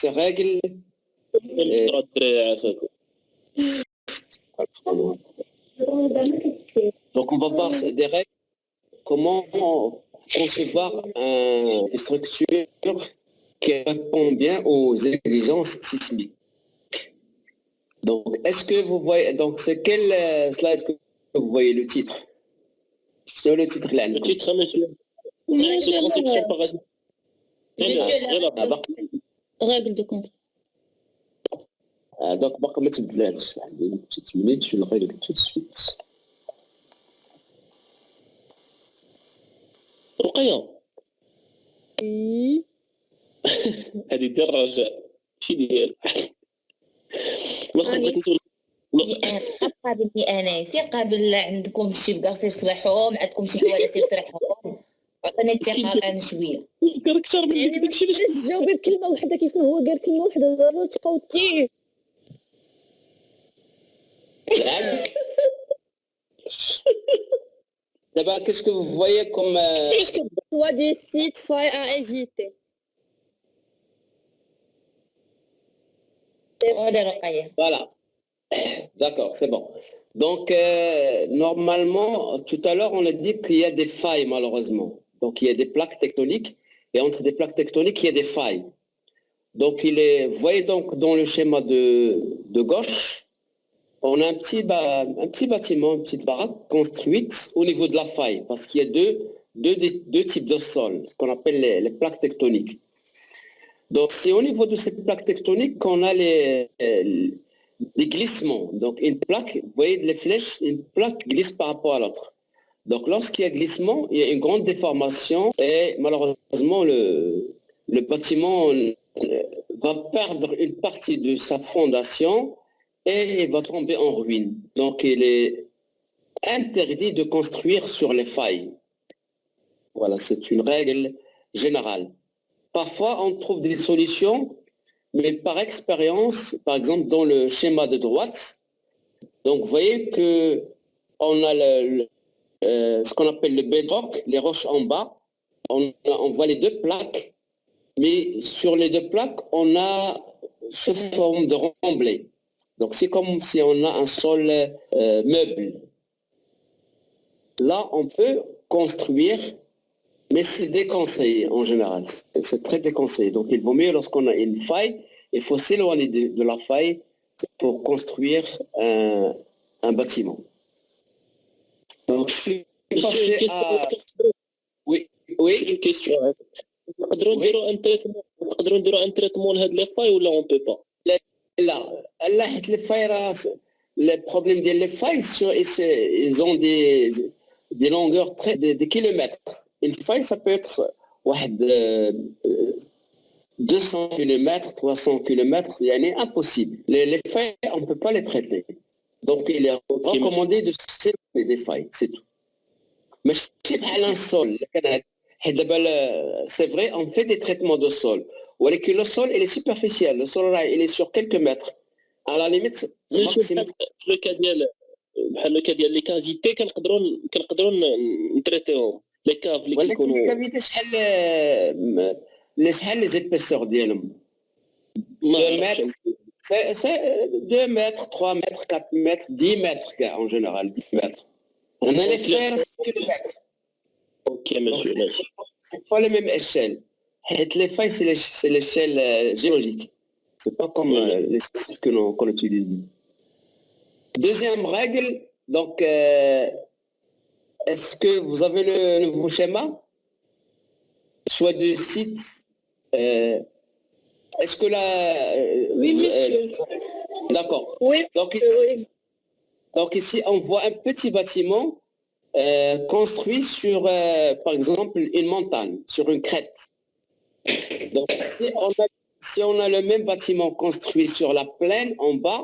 ces règles. Donc, on va voir des règles, comment concevoir une structure qui répond bien aux exigences sismiques. Donc, est-ce que vous voyez, donc c'est quel slide que vous voyez le titre? C'est le titre là. Le titre, monsieur. Règle de contrôle. Donc, on va mettre une petite minute, je le règle tout de suite. رقية هذه ديال الرجاء شي ديال قابلني انا سير قابل عندكم شي بقى سير صلحهم عندكم شي حوايج سير صلحهم عطيني الثقه الان شويه اكثر من داكشي اللي جاوبي بكلمه واحده كيف هو قال كلمه واحده ضروري تبقاو تي D'abord, qu'est-ce que vous voyez comme... Soit des sites, failles à éviter. Voilà. D'accord, c'est bon. Donc, normalement, tout à l'heure, on a dit qu'il y a des failles, malheureusement. Donc, il y a des plaques tectoniques. Et entre des plaques tectoniques, il y a des failles. Donc, vous voyez donc dans le schéma de gauche, on a un petit bâtiment, une petite baraque construite au niveau de la faille, parce qu'il y a deux types de sol, ce qu'on appelle les plaques tectoniques. Donc c'est au niveau de ces plaques tectoniques qu'on a des glissements. Donc une plaque, vous voyez les flèches, une plaque glisse par rapport à l'autre. Donc lorsqu'il y a glissement, il y a une grande déformation et malheureusement le bâtiment va perdre une partie de sa fondation et il va tomber en ruine. Donc, il est interdit de construire sur les failles. Voilà, c'est une règle générale. Parfois, on trouve des solutions, mais par expérience, par exemple, dans le schéma de droite, donc vous voyez qu'on a ce qu'on appelle le bedrock, les roches en bas, on voit les deux plaques, mais sur les deux plaques, on a sous forme de remblai. Donc, c'est comme si on a un sol meuble. Là, on peut construire, mais c'est déconseillé en général. C'est très déconseillé. Donc, il vaut mieux, lorsqu'on a une faille, il faut s'éloigner de la faille pour construire un bâtiment. Donc, je suis passé à... Oui. Une question. نقدروا نديروا ان تريتمون لهاد لي فاي ولا اون بو با لا حيت les failles, le problème des failles, ils ont des longueurs des kilomètres. Une faille, ça peut être 200 km, 300 km, c'est impossible. Les failles, on ne peut pas les traiter. Donc, il est recommandé de s'éloigner des failles, c'est tout. Mais c'est pas un sol. C'est vrai, on fait des traitements de sol. ولكن le sol, il est superficiel. Le sol, il est sur quelques mètres. À la limite, لو كا ديال لي كافيتي كنقدروا نتريتيهم لي كاف اللي كيكونوا ولكن لي كافيتي شحال لي زيبيسور ديالهم 2 متر 2 متر 3 متر 4 متر 10 متر كاع en général 10 متر. On a les faire 5 km. Ok, monsieur. C'est pas les mêmes échelles. Les failles, c'est l'échelle géologique. C'est pas comme les que qu'on utilise. Deuxième règle, donc, est-ce que vous avez le nouveau schéma? Choix de site. Est-ce que là... Oui, monsieur. D'accord. Oui, donc ici, on voit un petit bâtiment construit sur, par exemple, une montagne, sur une crête. Donc, si on a le même bâtiment construit sur la plaine en bas,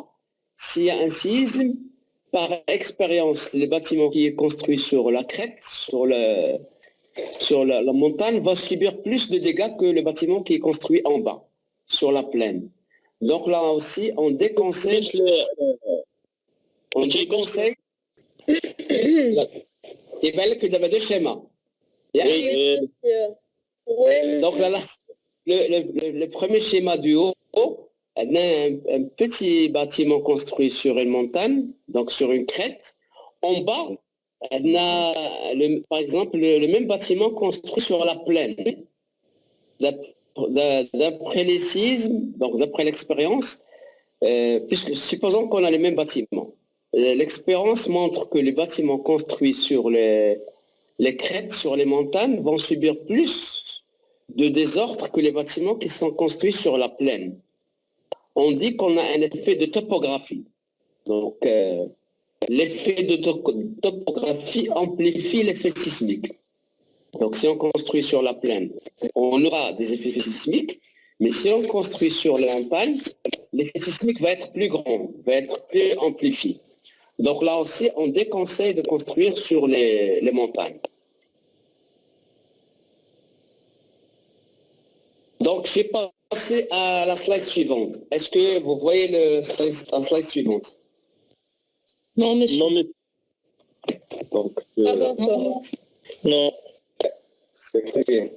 s'il y a un séisme, par expérience, le bâtiment qui est construit sur la crête, sur la montagne, va subir plus de dégâts que le bâtiment qui est construit en bas, sur la plaine. Donc là aussi, on déconseille... Il va que d'abord deux schémas. Oui. Donc là, le premier schéma du haut, un petit bâtiment construit sur une montagne, donc sur une crête. En bas, on a, par exemple, le même bâtiment construit sur la plaine. D'après les sismes, donc d'après l'expérience, puisque supposons qu'on a les mêmes bâtiments, l'expérience montre que les bâtiments construits sur les crêtes, sur les montagnes, vont subir plus de désordre que les bâtiments qui sont construits sur la plaine. On dit qu'on a un effet de topographie. Donc, l'effet de topographie amplifie l'effet sismique. Donc, si on construit sur la plaine, on aura des effets sismiques, mais si on construit sur la montagne, l'effet sismique va être plus grand, va être plus amplifié. Donc là aussi, on déconseille de construire sur les montagnes. Donc, je vais passer à la slide suivante. Est-ce que vous voyez la slide suivante? Non, monsieur. Non, mais Donc, Pas encore. non. c'est très bien.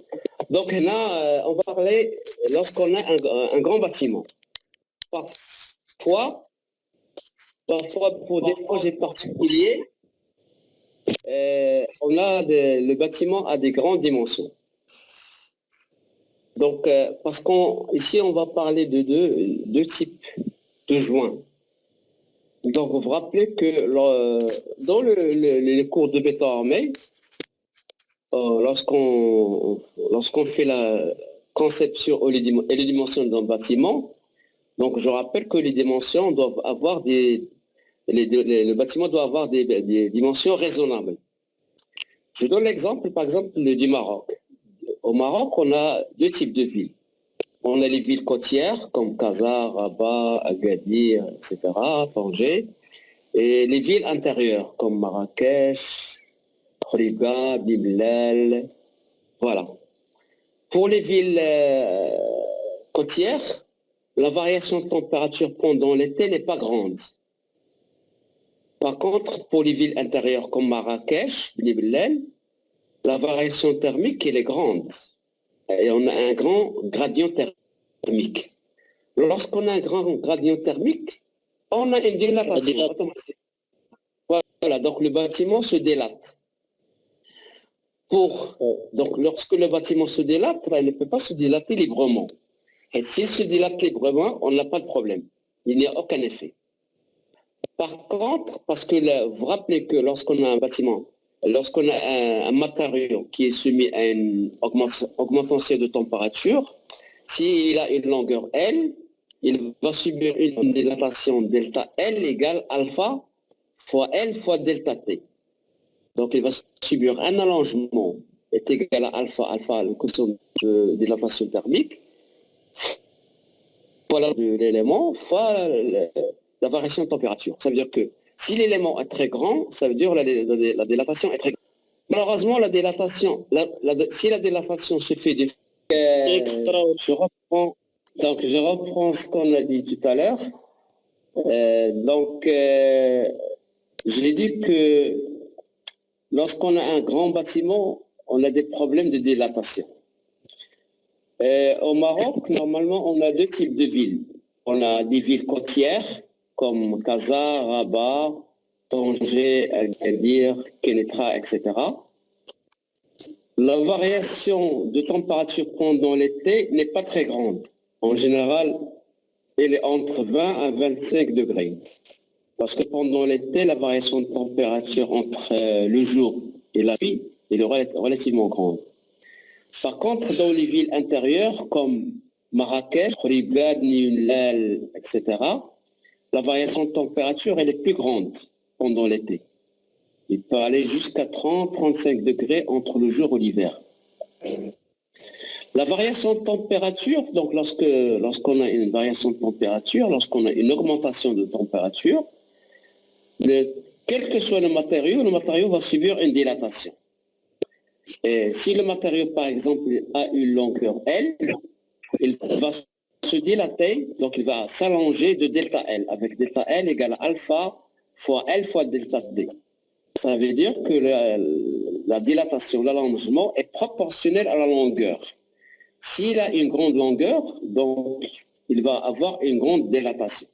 Donc là, on va parler lorsqu'on a un grand bâtiment. Parfois, pour des projets particuliers, le bâtiment a des grandes dimensions. Donc, parce qu'ici, on va parler de deux types de joints. Donc, vous vous rappelez que dans les cours de béton armé, lorsqu'on fait la conception et les dimensions d'un bâtiment, donc je rappelle que les dimensions doivent avoir le bâtiment doit avoir des dimensions raisonnables. Je donne l'exemple, par exemple, du Maroc. Au Maroc, on a deux types de villes. On a les villes côtières comme Casa, Rabat, Agadir, etc., Tanger, et les villes intérieures comme Marrakech, Khouriga, Biblal, voilà. Pour les villes côtières, la variation de température pendant l'été n'est pas grande. Par contre, pour les villes intérieures comme Marrakech, Biblal, la variation thermique, elle est grande. Et on a un grand gradient thermique. Lorsqu'on a un grand gradient thermique, on a une dilatation automatique. Voilà, donc le bâtiment se délate. Donc lorsque le bâtiment se délate, il ne peut pas se dilater librement. Et s'il se dilate librement, on n'a pas de problème. Il n'y a aucun effet. Par contre, parce que vous vous rappelez que lorsqu'on a un bâtiment, lorsqu'on a un matériau qui est soumis à une augmentation de température, s'il a une longueur L, il va subir une dilatation delta L égale alpha fois L fois delta T. Donc il va subir un allongement est égal à alpha, le quotient de dilatation thermique, fois l'élément, fois la variation de température. Ça veut dire que si l'élément est très grand, ça veut dire que la dilatation est très grande. Malheureusement, la dilatation, si la dilatation se fait je reprends ce qu'on a dit tout à l'heure. J'ai dit que lorsqu'on a un grand bâtiment, on a des problèmes de dilatation. Au Maroc, normalement, on a deux types de villes. On a des villes côtières, comme Casa, Rabat, Tanger, Agadir, Kénétra, etc. La variation de température pendant l'été n'est pas très grande. En général, elle est entre 20 à 25 degrés. Parce que pendant l'été, la variation de température entre le jour et la nuit est relativement grande. Par contre, dans les villes intérieures comme Marrakech, Khouriga, Niulal, etc., la variation de température elle est plus grande pendant l'été. Il peut aller jusqu'à 30-35 degrés entre le jour et l'hiver. La variation de température, donc lorsqu'on a une variation de température, lorsqu'on a une augmentation de température, quel que soit le matériau va subir une dilatation. Et si le matériau, par exemple, a une longueur L, il va se dilater, donc il va s'allonger de delta L, avec delta L égale alpha fois L fois delta D. Ça veut dire que la dilatation, l'allongement est proportionnel à la longueur. S'il a une grande longueur, donc il va avoir une grande dilatation.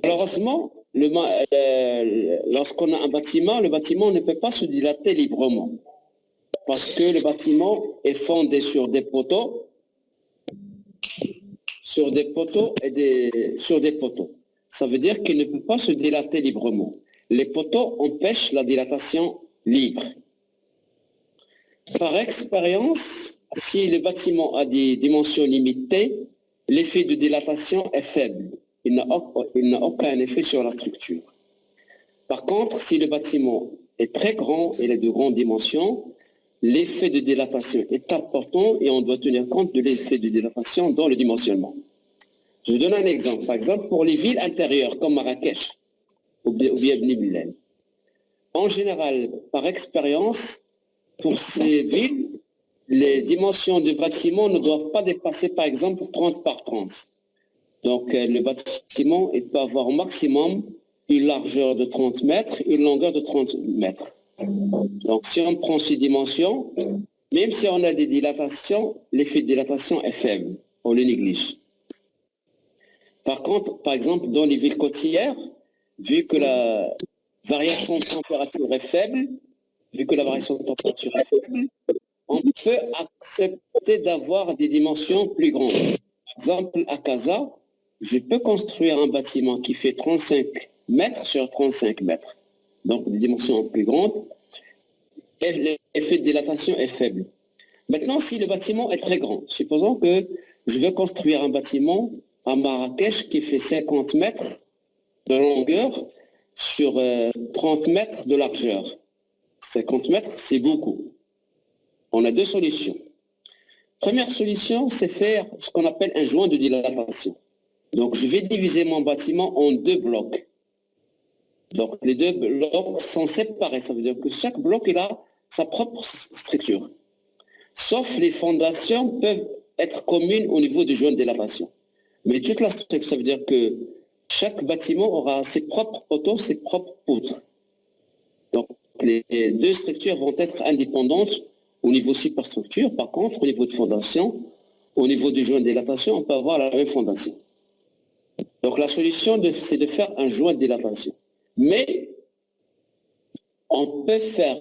Malheureusement, lorsqu'on a un bâtiment, le bâtiment ne peut pas se dilater librement parce que le bâtiment est fondé sur des poteaux, sur des poteaux. Ça veut dire qu'il ne peut pas se dilater librement. Les poteaux empêchent la dilatation libre. Par expérience, si le bâtiment a des dimensions limitées, l'effet de dilatation est faible. Il n'a aucun effet sur la structure. Par contre, si le bâtiment est très grand, il est de grandes dimensions, l'effet de dilatation est important et on doit tenir compte de l'effet de dilatation dans le dimensionnement. Je vous donne un exemple. Par exemple, pour les villes intérieures comme Marrakech ou bien Bni Mellal. En général, par expérience, pour ces villes, les dimensions du bâtiment ne doivent pas dépasser, par exemple, 30 par 30. Donc, le bâtiment, il peut avoir au maximum une largeur de 30 mètres, une longueur de 30 mètres. Donc, si on prend ces dimensions, même si on a des dilatations, l'effet de dilatation est faible, on le néglige. Par contre, par exemple, dans les villes côtières, vu que la variation de température est faible, on peut accepter d'avoir des dimensions plus grandes. Par exemple, à Casa, je peux construire un bâtiment qui fait 35 mètres sur 35 mètres. Donc, des dimensions plus grandes. Et l'effet de dilatation est faible. Maintenant, si le bâtiment est très grand, supposons que je veux construire un bâtiment à Marrakech qui fait 50 mètres de longueur sur 30 mètres de largeur. 50 mètres, c'est beaucoup. On a deux solutions. Première solution, c'est faire ce qu'on appelle un joint de dilatation. Donc, je vais diviser mon bâtiment en deux blocs. Donc, les deux blocs sont séparés. Ça veut dire que chaque bloc, il a sa propre structure. Sauf les fondations peuvent être communes au niveau du joint de dilatation. Mais toute la structure, ça veut dire que chaque bâtiment aura ses propres poteaux, ses propres poutres. Donc, les deux structures vont être indépendantes au niveau superstructure. Par contre, au niveau de fondation, au niveau du joint de dilatation, on peut avoir la même fondation. Donc, la solution, c'est de faire un joint de dilatation. Mais, on peut faire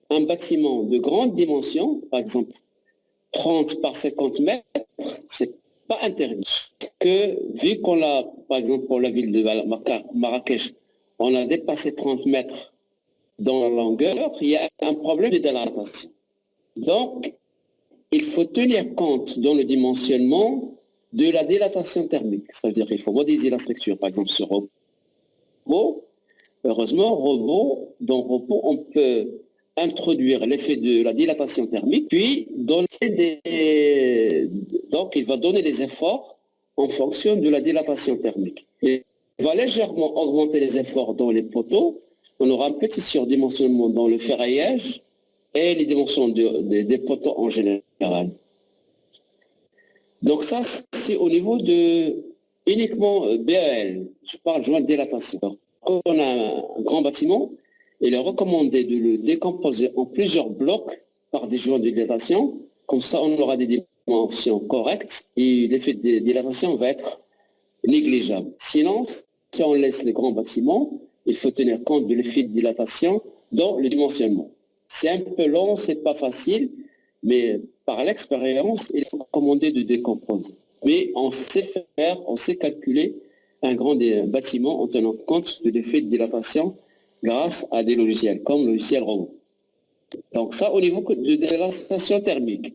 un bâtiment de grande dimension, par exemple 30 par 50 mètres, c'est pas interdit. Que, vu qu'on a, par exemple, pour la ville de Marrakech, on a dépassé 30 mètres dans la longueur, il y a un problème de dilatation. Donc, il faut tenir compte dans le dimensionnement de la dilatation thermique. C'est-à-dire qu'il faut modéliser la structure, par exemple, sur robot. Heureusement, dans robot, on peut introduire l'effet de la dilatation thermique, puis donc il va donner des efforts en fonction de la dilatation thermique. Il va légèrement augmenter les efforts dans les poteaux. On aura un petit surdimensionnement dans le ferraillage et les dimensions des poteaux en général. Donc ça, c'est au niveau de uniquement BAL. Je parle joint de dilatation. Quand on a un grand bâtiment, il est recommandé de le décomposer en plusieurs blocs par des joints de dilatation. Comme ça, on aura des dimensions correctes et l'effet de dilatation va être négligeable. Sinon, si on laisse les grands bâtiments, il faut tenir compte de l'effet de dilatation dans le dimensionnement. C'est un peu long, c'est pas facile, mais par l'expérience, il est recommandé de décomposer. Mais on sait faire, on sait calculer un grand bâtiment en tenant compte de l'effet de dilatation grâce à des logiciels comme le logiciel robot. Donc ça, au niveau de dilatation thermique.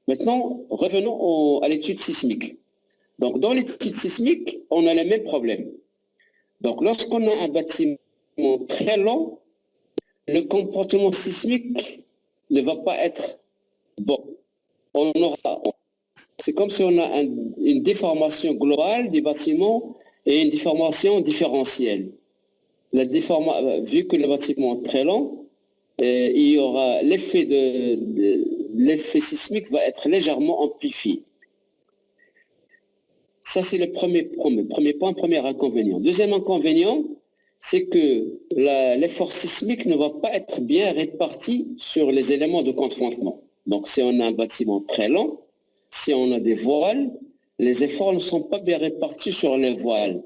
Maintenant, revenons à l'étude sismique. Donc dans l'étude sismique, on a les mêmes problèmes. Donc lorsqu'on a un bâtiment très long, le comportement sismique ne va pas être bon. C'est comme si on a une déformation globale du bâtiment et une déformation différentielle. Vu que le bâtiment est très long, il y aura l'effet sismique va être légèrement amplifié. Ça, c'est le premier point, premier inconvénient. Deuxième inconvénient, c'est que l'effort sismique ne va pas être bien réparti sur les éléments de confrontement. Donc, si on a un bâtiment très long, si on a des voiles, les efforts ne sont pas bien répartis sur les voiles.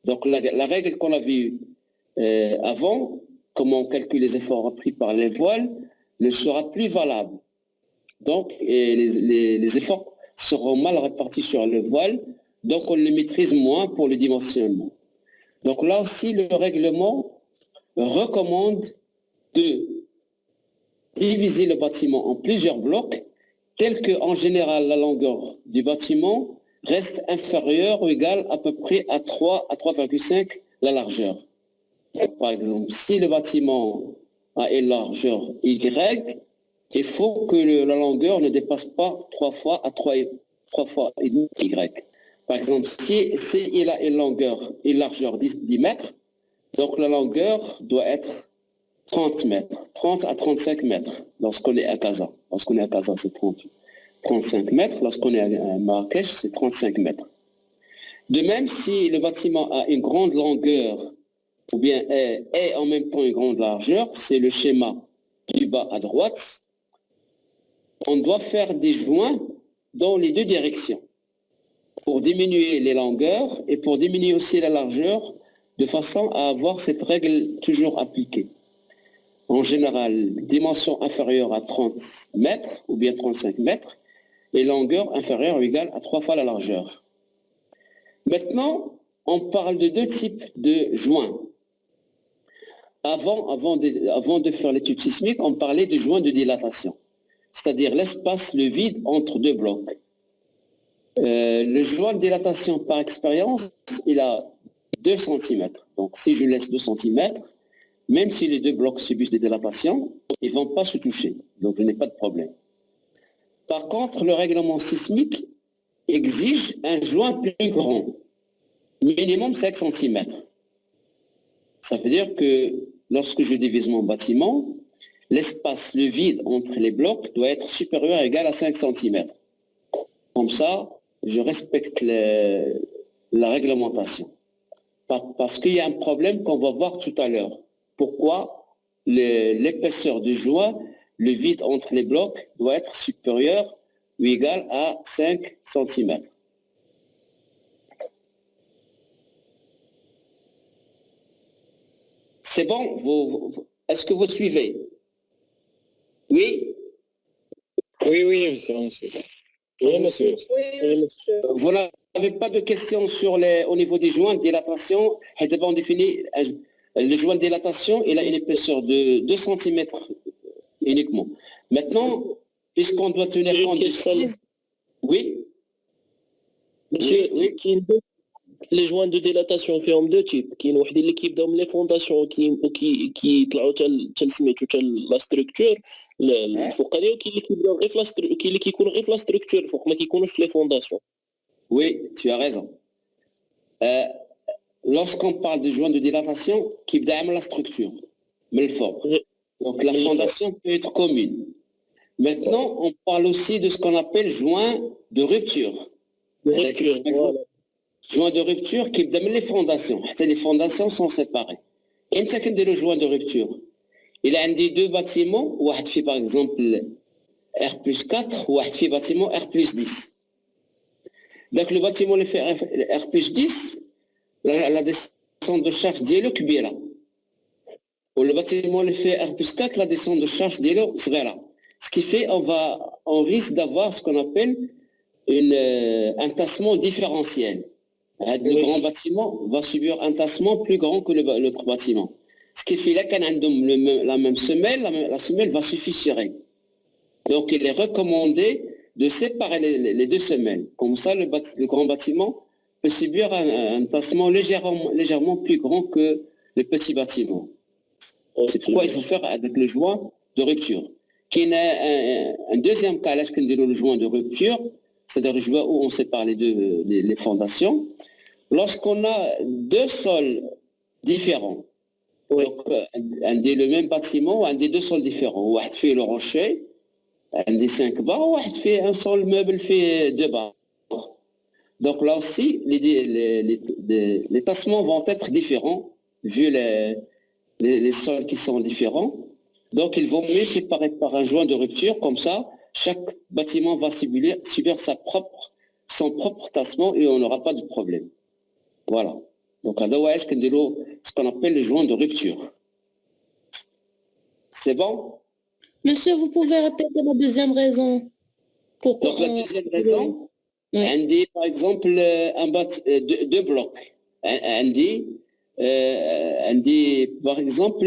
Donc la règle qu'on a vue avant, comment on calcule les efforts appris par les voiles, ne sera plus valable. Donc les efforts seront mal répartis sur le voile, donc on les maîtrise moins pour le dimensionnement. Donc là aussi, le règlement recommande de diviser le bâtiment en plusieurs blocs, tels qu'en général la longueur du bâtiment reste inférieure ou égale à peu près à 3 à 3,5 la largeur. Par exemple, si le bâtiment a une largeur Y, il faut que la longueur ne dépasse pas 3 fois à 3 fois et demi Y. Par exemple, si il a une largeur 10 mètres, donc la longueur doit être 30 mètres, 30 à 35 mètres lorsqu'on est à Casa. Lorsqu'on est à Casa, c'est 35 mètres. Lorsqu'on est à Marrakech, c'est 35 mètres. De même, si le bâtiment a une grande longueur ou bien est en même temps une grande largeur, c'est le schéma du bas à droite, on doit faire des joints dans les deux directions pour diminuer les longueurs et pour diminuer aussi la largeur de façon à avoir cette règle toujours appliquée. En général, dimension inférieure à 30 mètres ou bien 35 mètres et longueur inférieure ou égale à 3 fois la largeur. Maintenant, on parle de deux types de joints. Avant de faire l'étude sismique, on parlait de joints de dilatation, c'est-à-dire l'espace, le vide entre deux blocs. Le joint de dilatation par expérience, il a 2 cm. Donc si je laisse 2 cm, même si les deux blocs subissent des dilatations, ils ne vont pas se toucher. Donc je n'ai pas de problème. Par contre, le règlement sismique exige un joint plus grand, minimum 5 cm. Ça veut dire que lorsque je divise mon bâtiment, l'espace, le vide entre les blocs doit être supérieur ou égal à 5 cm. Comme ça, je respecte la réglementation. Parce qu'il y a un problème qu'on va voir tout à l'heure. Pourquoi l'épaisseur du joint, le vide entre les blocs, doit être supérieur ou égal à 5 cm. C'est bon, est-ce que vous suivez? Oui? Oui, monsieur. Oui, monsieur. Vous n'avez pas de questions au niveau des joints de dilatation? On définit le joint de dilatation, il a une épaisseur de 2 cm uniquement. Maintenant, puisqu'on doit tenir compte de ça. Oui? Monsieur, Oui. Les joints de dilatation فيهم deux types. كاين واحد اللي كيبداو من لي فونداسيون كيطلعوا حتى سميتو حتى لا ستركتور الفوقانيه، وكاين اللي كيبداو غير كاين اللي كيكونوا غير في لا ستركتور الفوق، ما كيكونوش في لي فونداسيون. Oui, tu as raison. Lorsqu'on parle de joint de dilatation, qui donne la structure, mais le fort. Donc la fondation peut être commune. Maintenant, on parle aussi de ce qu'on appelle joint de rupture. Voilà. Joint de rupture qui donne les fondations. Les fondations sont séparées. Et le joint de rupture. Il a deux bâtiments, ou fait par exemple R+4, ou fait bâtiment R+10. Donc le bâtiment le fait R+10, la descente de charge d'Elo Kubira. Ou le bâtiment le fait R+4, la descente de charge d'Elo Srera. Ce qui fait on risque d'avoir ce qu'on appelle un tassement différentiel. Le grand bâtiment va subir un tassement plus grand que l'autre bâtiment. Ce qui fait là qu'on a la même semelle, la semelle va se fissurer. Donc il est recommandé de séparer les deux semelles. Comme ça, le grand bâtiment peut subir un tassement légèrement plus grand que le petit bâtiment. C'est pourquoi il faut faire avec le joint de rupture. Il y a un deuxième cas, là, le joint de rupture, c'est-à-dire le joint où on sépare les fondations. Lorsqu'on a deux sols différents, donc le même bâtiment, un des deux sols différents, où on fait le rocher, un des 5 barres, où on fait un sol meuble fait 2 barres. Donc là aussi, les tassements vont être différents, vu les sols qui sont différents. Donc il vaut mieux séparer par un joint de rupture, comme ça, chaque bâtiment va subir son propre tassement et on n'aura pas de problème. Voilà. Donc, ce qu'on appelle le joint de rupture. C'est bon? Monsieur, vous pouvez répéter la deuxième raison. Pourquoi Donc, la deuxième raison, Oui. on dit, par exemple, deux blocs. On dit, par exemple,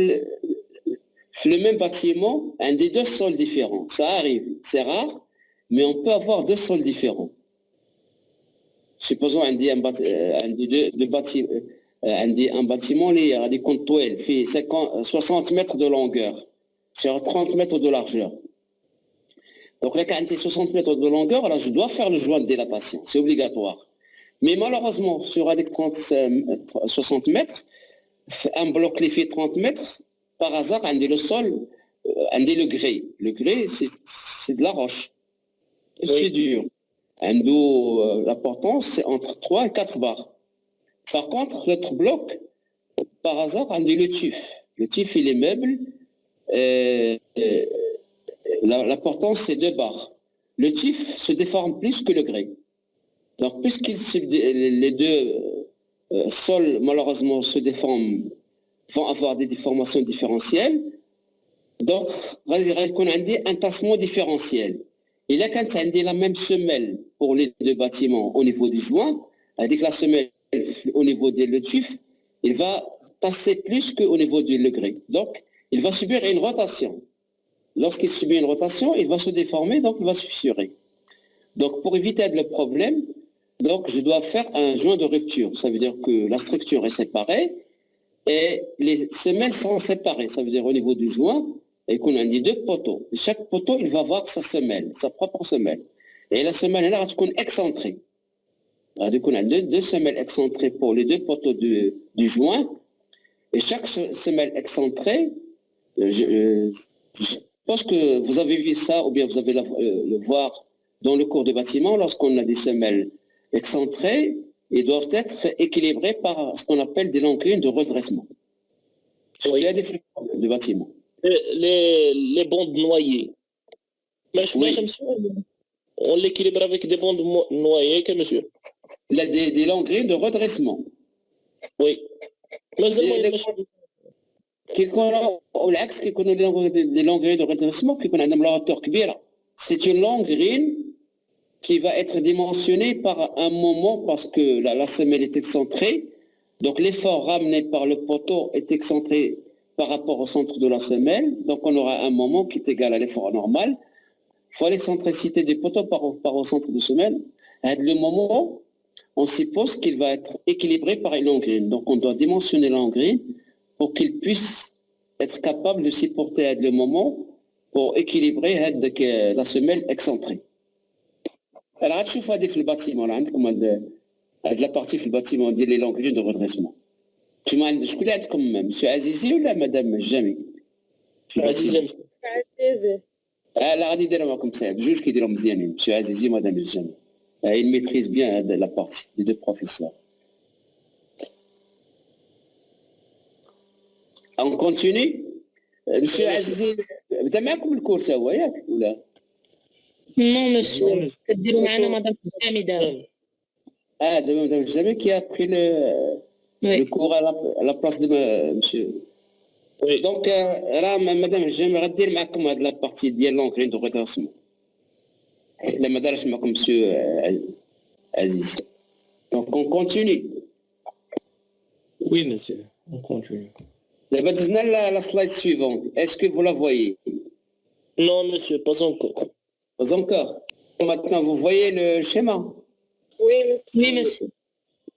le même bâtiment, on dit deux sols différents. Ça arrive, c'est rare, mais on peut avoir deux sols différents. Supposons un bâtiment, il y a des comptoirs, fait 60 mètres de longueur, sur 30 mètres de largeur. Donc là, quand il y a 60 mètres de longueur, alors je dois faire le joint de dilatation, c'est obligatoire. Mais malheureusement, sur avec 60 mètres, un bloc qui fait 30 mètres, par hasard, on dit le sol, on dit le grès. Le grès, c'est de la roche. C'est dur. L'important, c'est entre 3 et 4 barres. Par contre, l'autre bloc, par hasard, on dit le tuf. Le tuf, il est meuble. L'important, c'est 2 barres. Le tuf se déforme plus que le grès. Donc, puisque les deux sols, malheureusement, se déforment, vont avoir des déformations différentielles, donc, il y a un tassement différentiel. Et là, quand on a la même semelle pour les deux bâtiments au niveau du joint, avec la semelle au niveau du tuf, il va tasser plus qu'au niveau du grès. Donc, il va subir une rotation. Lorsqu'il subit une rotation, il va se déformer, donc il va se fissurer. Donc, pour éviter le problème, donc je dois faire un joint de rupture. Ça veut dire que la structure est séparée et les semelles sont séparées. Ça veut dire au niveau du joint, et qu'on a dit 2 poteaux. Et chaque poteau, il va avoir sa semelle, sa propre semelle. Et la semelle, elle va être excentrée. Donc, on a deux semelles excentrées pour les 2 poteaux du joint. Et chaque semelle excentrée, je pense que vous avez vu ça, ou bien vous avez le voir dans le cours de bâtiment, lorsqu'on a des semelles excentrées, ils doivent être équilibrés par ce qu'on appelle des longueurs de redressement. Il y a des flux de bâtiment. Les bandes noyées. Mais on l'équilibre avec des bandes noyées, que monsieur? Il y a des longueurs de redressement. Oui. Mais les longueurs de redressement, c'est une longueur qui va être dimensionnée par un moment parce que la semelle est excentrée. Donc l'effort ramené par le poteau est excentré par rapport au centre de la semelle. Donc on aura un moment qui est égal à l'effort normal. Il faut l'excentricité du poteau par rapport au centre de semelle. À le moment, on suppose qu'il va être équilibré par une longueur. Donc on doit dimensionner la longueur pour qu'il puisse être capable de supporter le moment pour équilibrer la semelle excentrée. Alors, tu vois des bâtiments là, comme la partie du bâtiment, dit les longueurs de redressement. Tu m'as dit, je voulais être comme monsieur Azizi ou la madame Jami? Azizi. La radie de comme ça, le juge qui dit monsieur Azizi, madame Jami. Il maîtrise bien la partie des 2 professeurs. On continue. Monsieur Azizi, tu as mis comme le cours ça, ou là? Non, monsieur. C'est-à-dire, madame Hamida. Madame Jamé qui a pris le cours à la place de monsieur. Oui. Donc, là, madame, j'aimerais dire de la partie de l'encre de redressement. La madame, je comme monsieur Aziz. Donc, on continue. Oui, monsieur, on continue. La slide suivante, est-ce que vous la voyez? Non, monsieur, pas encore. Pas encore. Maintenant, vous voyez le schéma? Oui, monsieur.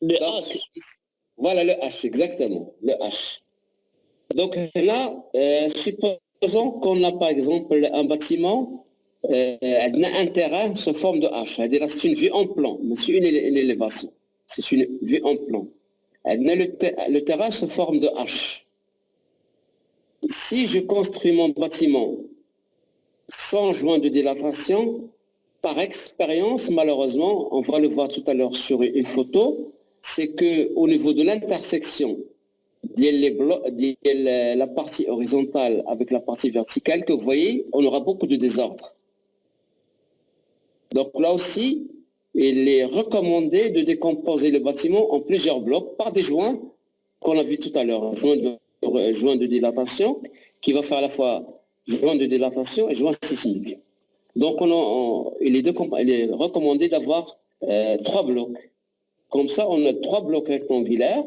Le H. Voilà le H, exactement, le H. Donc là, supposons qu'on a par exemple un bâtiment, un terrain sous forme de H. C'est une vue en plan, mais c'est une élévation. C'est une vue en plan. Le terrain sous forme de H. Si je construis mon bâtiment sans joint de dilatation, par expérience, malheureusement, on va le voir tout à l'heure sur une photo, c'est qu'au niveau de l'intersection de la partie horizontale avec la partie verticale que vous voyez, on aura beaucoup de désordre. Donc là aussi, il est recommandé de décomposer le bâtiment en plusieurs blocs par des joints qu'on a vu tout à l'heure, joint de dilatation, qui va faire à la fois joint de dilatation et joint sismique. Donc il est recommandé d'avoir 3 blocs. Comme ça, on a 3 blocs rectangulaires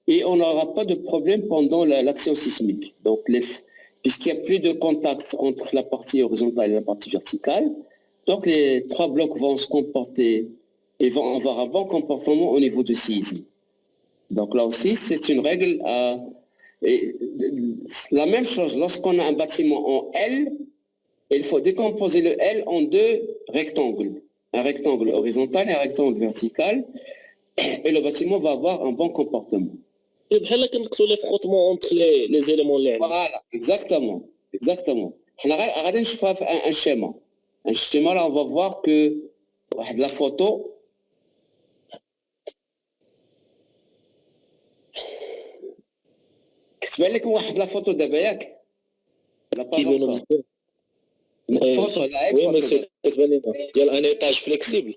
et on n'aura pas de problème pendant l'action sismique. Donc, puisqu'il n'y a plus de contact entre la partie horizontale et la partie verticale, donc les 3 blocs vont se comporter et vont avoir un bon comportement au niveau du séisme. Donc là aussi, c'est une règle. La même chose, lorsqu'on a un bâtiment en L, il faut décomposer le L en 2 rectangles. Un rectangle horizontal et un rectangle vertical. Et le bâtiment va avoir un bon comportement. بحال كنقصوا لي فروتمون اونتر لي زيليمون اللي عندنا. Voilà, exactement. حنا غادي نشوفها في un schéma. Un schéma, là, on va voir que واحد la photo. كتبان لكم واحد لا فوتو دابا ياك؟ لا با كيبانوا encore. بزاف. وي مسيو كتبان لنا ديال ان ايطاج فليكسيبل.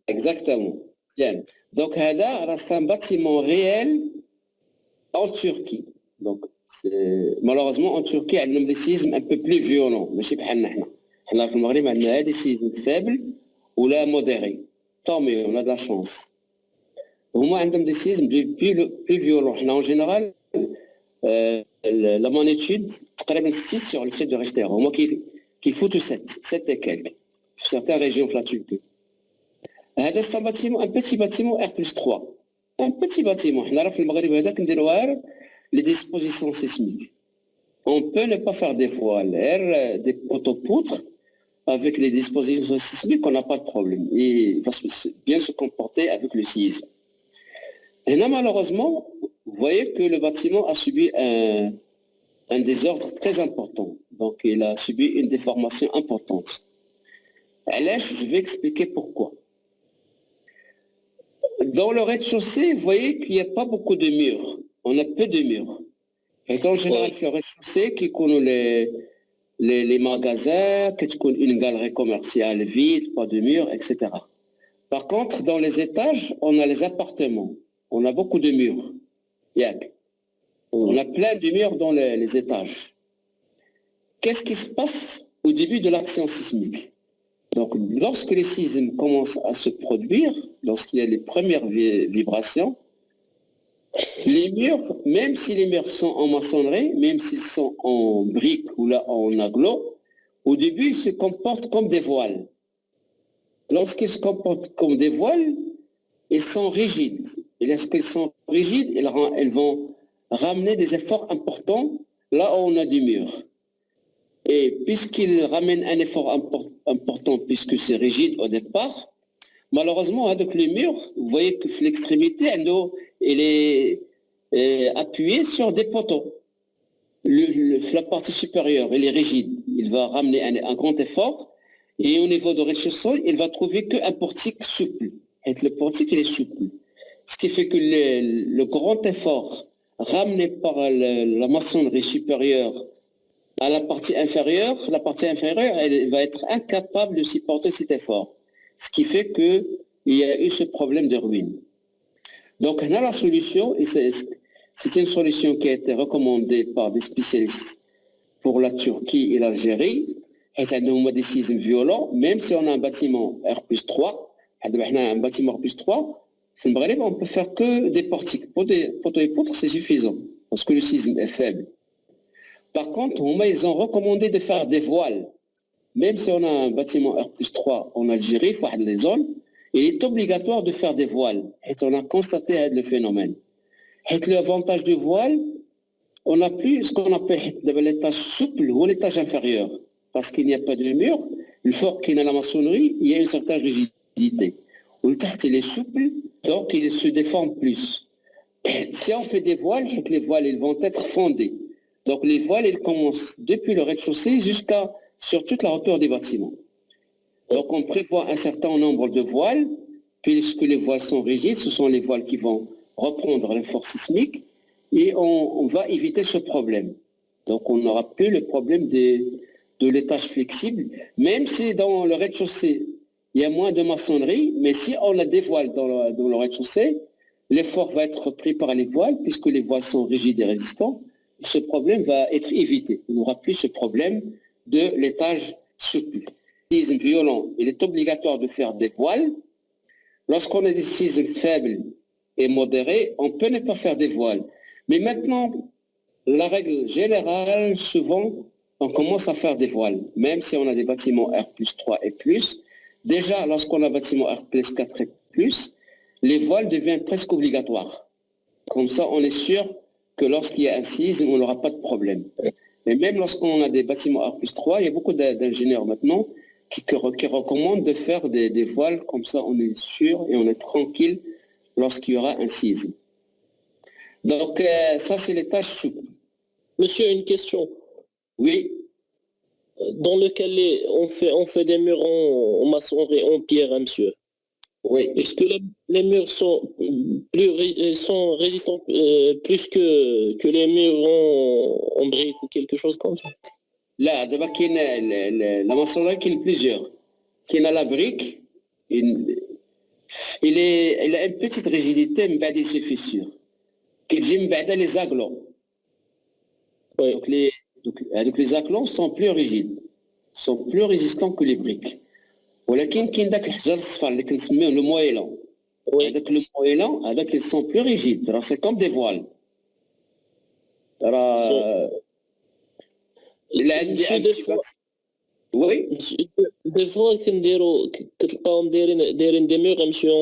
Exactement. Bien. Donc, c'est un bâtiment réel en Turquie. Donc, malheureusement, en Turquie, il y a des séismes un peu plus violents. Mais c'est pas nous. Nous, au Maghreb, on a des séismes faibles ou là modérés. Tant mieux, on a de la chance. Au moins, on a des séismes plus violents. Nous, en général, la magnitude, c'est 6 sur le site de Richter. Au moins, qui fout 7 et quelques. Sur certaines régions de la Turquie. C'est un petit bâtiment R+3. Un petit bâtiment. Les dispositions sismiques. On peut ne pas faire des voiles, des poteaux-poutres. Avec les dispositions sismiques, on n'a pas de problème. Il va bien se comporter avec le séisme. Et là, malheureusement, vous voyez que le bâtiment a subi un désordre très important. Donc, il a subi une déformation importante. Là, je vais expliquer pourquoi. Dans le rez-de-chaussée, vous voyez qu'il n'y a pas beaucoup de murs. On a peu de murs. Et en général, le rez-de-chaussée qui connaît les magasins, qui connaît une galerie commerciale vide, pas de murs, etc. Par contre, dans les étages, on a les appartements. On a beaucoup de murs. On a plein de murs dans les étages. Qu'est-ce qui se passe au début de l'action sismique? Donc, lorsque le séisme commence à se produire, lorsqu'il y a les premières vibrations, les murs, même si les murs sont en maçonnerie, même s'ils sont en briques ou là en aglo, au début, ils se comportent comme des voiles. Lorsqu'ils se comportent comme des voiles, ils sont rigides. Et lorsqu'ils sont rigides, ils vont ramener des efforts importants là où on a des murs. Et puisqu'il ramène un effort important, puisque c'est rigide au départ, malheureusement, avec le mur, vous voyez que l'extrémité, elle est appuyée sur des poteaux. La partie supérieure, elle est rigide. Il va ramener un grand effort. Et au niveau de rez-de-chaussée, il va trouver qu'un portique souple. Et le portique, il est souple. Ce qui fait que le grand effort ramené par la maçonnerie supérieure à la partie inférieure, elle va être incapable de supporter cet effort. Ce qui fait qu'il y a eu ce problème de ruine. Donc, on a la solution, et c'est une solution qui a été recommandée par des spécialistes pour la Turquie et l'Algérie. C'est un des séismes violents, même si on a un bâtiment R+3, un bâtiment R+3, on peut faire que des portiques. Poteaux et poutres, c'est suffisant, parce que le séisme est faible. Par contre, ils ont recommandé de faire des voiles. Même si on a un bâtiment R+3 en Algérie, les zones, il est obligatoire de faire des voiles. Et on a constaté le phénomène. Et l'avantage du voile, on n'a plus ce qu'on appelle l'étage souple ou l'étage inférieur. Parce qu'il n'y a pas de mur, le fort qu'il y a dans la maçonnerie, il y a une certaine rigidité. Le test, il est souple, donc il se déforme plus. Si on fait des voiles, les voiles ils vont être fondés. Donc les voiles, ils commencent depuis le rez-de-chaussée sur toute la hauteur des bâtiments. Donc on prévoit un certain nombre de voiles, puisque les voiles sont rigides, ce sont les voiles qui vont reprendre l'effort sismique, et on va éviter ce problème. Donc on n'aura plus le problème de de l'étage flexible, même si dans le rez-de-chaussée, il y a moins de maçonnerie, mais si on a des voiles dans le rez-de-chaussée, l'effort va être pris par les voiles, puisque les voiles sont rigides et résistants. Ce problème va être évité. Il n'y aura plus ce problème de l'étage souple. Sisme violent, il est obligatoire de faire des voiles. Lorsqu'on a des sismes faibles et modérés, on peut ne pas faire des voiles. Mais maintenant, la règle générale, souvent, on commence à faire des voiles, même si on a des bâtiments R+3 et plus. Déjà, lorsqu'on a un bâtiment R+4 et plus, les voiles deviennent presque obligatoires. Comme ça, on est sûr que lorsqu'il y a un sisme, on n'aura pas de problème. Mais même lorsqu'on a des bâtiments R+3, il y a beaucoup d'ingénieurs maintenant qui recommandent de faire des voiles, comme ça on est sûr et on est tranquille lorsqu'il y aura un sisme. Donc, ça, c'est les tâches souples. Monsieur, une question. Oui. Dans lequel on fait des murs en maçonnerie, en pierre, hein, monsieur. Oui. Est-ce que les murs sont résistants plus que les murs en briques ou quelque chose comme ça? Là, d'abord, la maçonnerie, il y a plusieurs. Qui a la brique, il a une petite rigidité, mais il se fissure. Qui dit les aglons. Oui. Donc les aglons sont plus rigides, sont plus résistants que les briques. ولكن كاين داك الحجر الصفر اللي كنسميوه لو مويلون. هذاك لو مويلون هذاك ils sont plus rigides, c'est comme des voiles. Il a un petit oui. Des fois كتلقاهم دايرين دي ميغ monsieur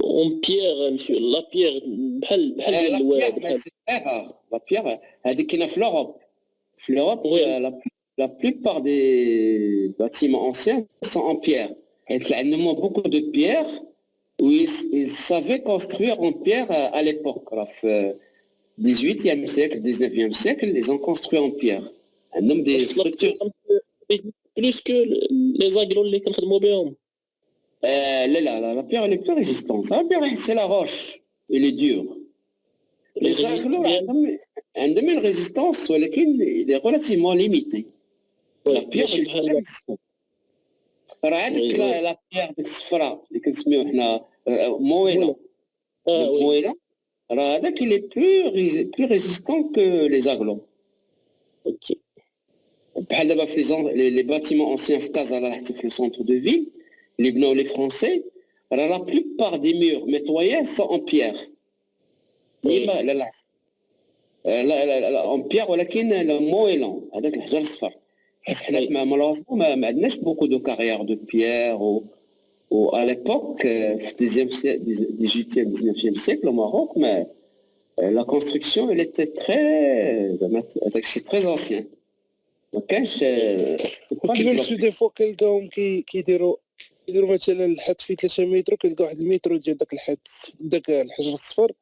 en pierre monsieur, la pierre بحال la pierre هذيك كاينه في l'Europe. في l'Europe la plupart des bâtiments anciens sont en pierre. Et il y a beaucoup de pierres où ils savaient construire en pierre à l'époque. Au 18e siècle, 19e siècle, ils ont construit en pierre. Un nombre de structures. Plus que les aglos اللي كنخدموا بهم. La pierre elle est plus résistante. La pierre, c'est la roche. Elle est dure. Les aglos, un demi-résistance, il est relativement limité. La pierre elle est plus résistante. هذيك لا بيير ديك الصفراء اللي كنسميوه حنا مويلون. مويلون راه هذاك il est plus résistant que les aglos. OK. بحال دابا في les bâtiments anciens في كازا راه حتى في le centre de ville اللي بناو les français راه la plupart des murs nettoyés sont en pierre. ديما لا en pierre ولكن مويلون هذاك الحجر الصفر. حيت حنا malheureusement ما عندناش beaucoup de carrières de pierre ou à l'époque في 18e 19e siècle au Maroc mais la construction elle était très ancien. ما كانش كاينش دي فوا كنلقاهم كيديروا مثلا الحد فيه 3 متر وكيلقاو واحد المتر ديال داك الحد داك الحجر الصفر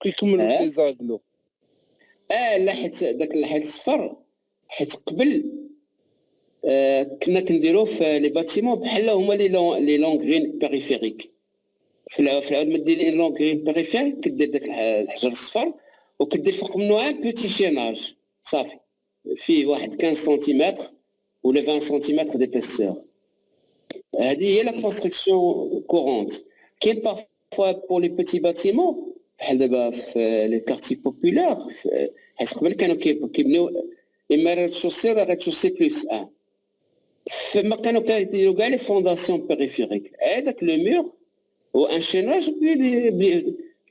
كيكملوا لي زاغلو. لا حيت داك الحد الصفر حيت قبل كنا كنديروا في لي باتيمون بحال هما لي لونغرين بيريفيريك. في العود ما دير لي لونغرين بيريفيريك كدير داك الحجر الصفر وكدير فوق منه ان بوتي شيناج صافي فيه واحد 15 سنتيمتر ولا 20 سنتيمتر ديبيسور. هذه هي لا كونستركسيون كورونت. كاين بارفوا بور لي بيتي باتيمون بحال دابا في لي كارتي بوبولار حيت قبل كانوا كيبنيو اما ريد-شوسي ولا ريد-شوسي بلس 1 فما كانوا كيديروا كاع لي فونداسيون بيريفيريك هذاك لو مور وان شيناج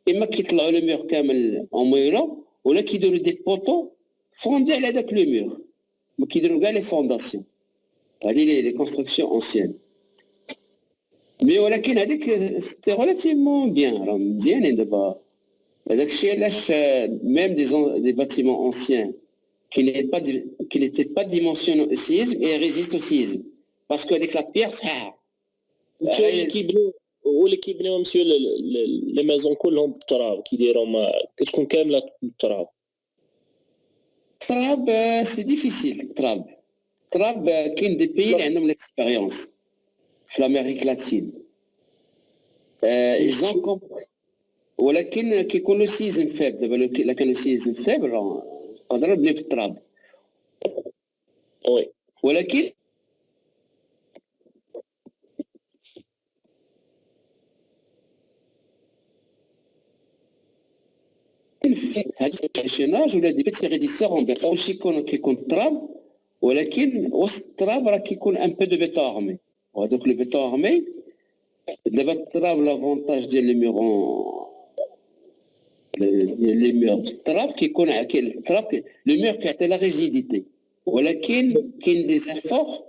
اما كيطلعوا لو مور كامل اون مويلون ولا كيديروا دي بوطو فوندي على داك لو مور ما كيديروا كاع لي فونداسيون. هذه لي كونستركسيون انسيان مي ولكن هذيك سيتي ريلاتيفمون بيان راه مزيانين دابا. هذاك الشيء علاش ميم دي باتيمون انسيان qui n'était pas dimensionné au séisme et résiste au séisme. Parce qu'avec la pierre, ça... واللي كيبنيو مسيو لي مازون كلهم بالتراب كيديروا كتكون كامله بالتراب. التراب سي ديفيسيل. التراب كاين دي بيي اللي عندهم ليكسبيريونس في الامريك لاتين ايزون ولكن كيكون لو سيزم فاب. دابا الا كان لو سيزم فاب نقدروا نبنيو بالتراب. وي ولكن هاد الشيناج ولا دي بيتي ريديسور اون بيتا واش كيكون تراب، ولكن وسط التراب راه كيكون ان بو دو بيتون ارمي، وهذوك لو بيتون ارمي دابا التراب لافونتاج ديال لي ميغون لي ميغ التراب كيكون التراب لو ميغ كيعطي لا ريجيديتي، ولكن كاين دي زافور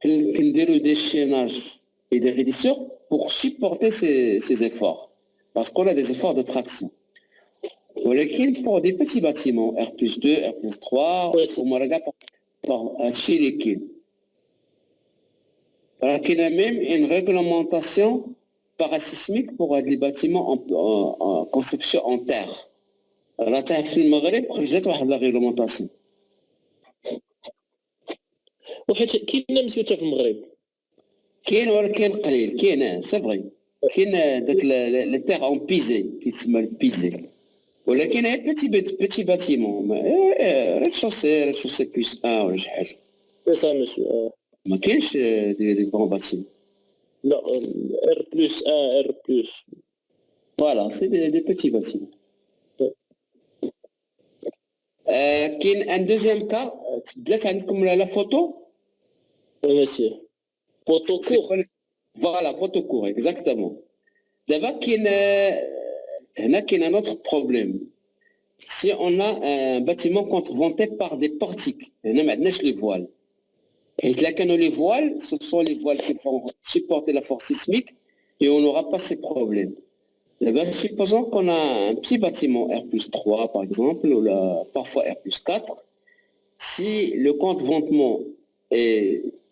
كنديرو دي شيناج اي دي ريديسور pour supporter ces efforts parce qu'on a des efforts de traction. ولكن pour des petits bâtiments R+2 R+3 وما راه هادشي اللي كاين. راه كاينه ميم une réglementation parasismique pour les bâtiments en construction en terre. راه حتى في المغرب خرجت واحد لا ريغلومونطاسيون. وحيت كاينه مسيوته في المغرب كاين ولكن قليل، كاين سي فغي، كاين داك لي تيغ اون بيزي كيتسمى البيزي، ولكن هي بيتي باتيمون ريد-شوسي بلس 1 ولا شحال. سي سا مسيو. ما كاينش دي كرون باتيمون. لا R+1 R+. فوالا سي دي بيتي باتيمون. كاين ان دوزيام كا تبدلات عندكم لا فوتو. وي مسيو بوتو كور. فوالا بوتو كور اكزاكتومون. دابا كاين هنا كاين ان اوتر بروبليم. Si on a un bâtiment contreventé par des portiques, هنا ما عندناش لي فوال. حيت لا كانوا لي فوال ce sont les voiles qui vont supporter la force sismique et on n'aura pas ces problèmes. D'abord, supposons qu'on a un petit bâtiment R+3 par exemple, ou parfois R+4. Si le contreventement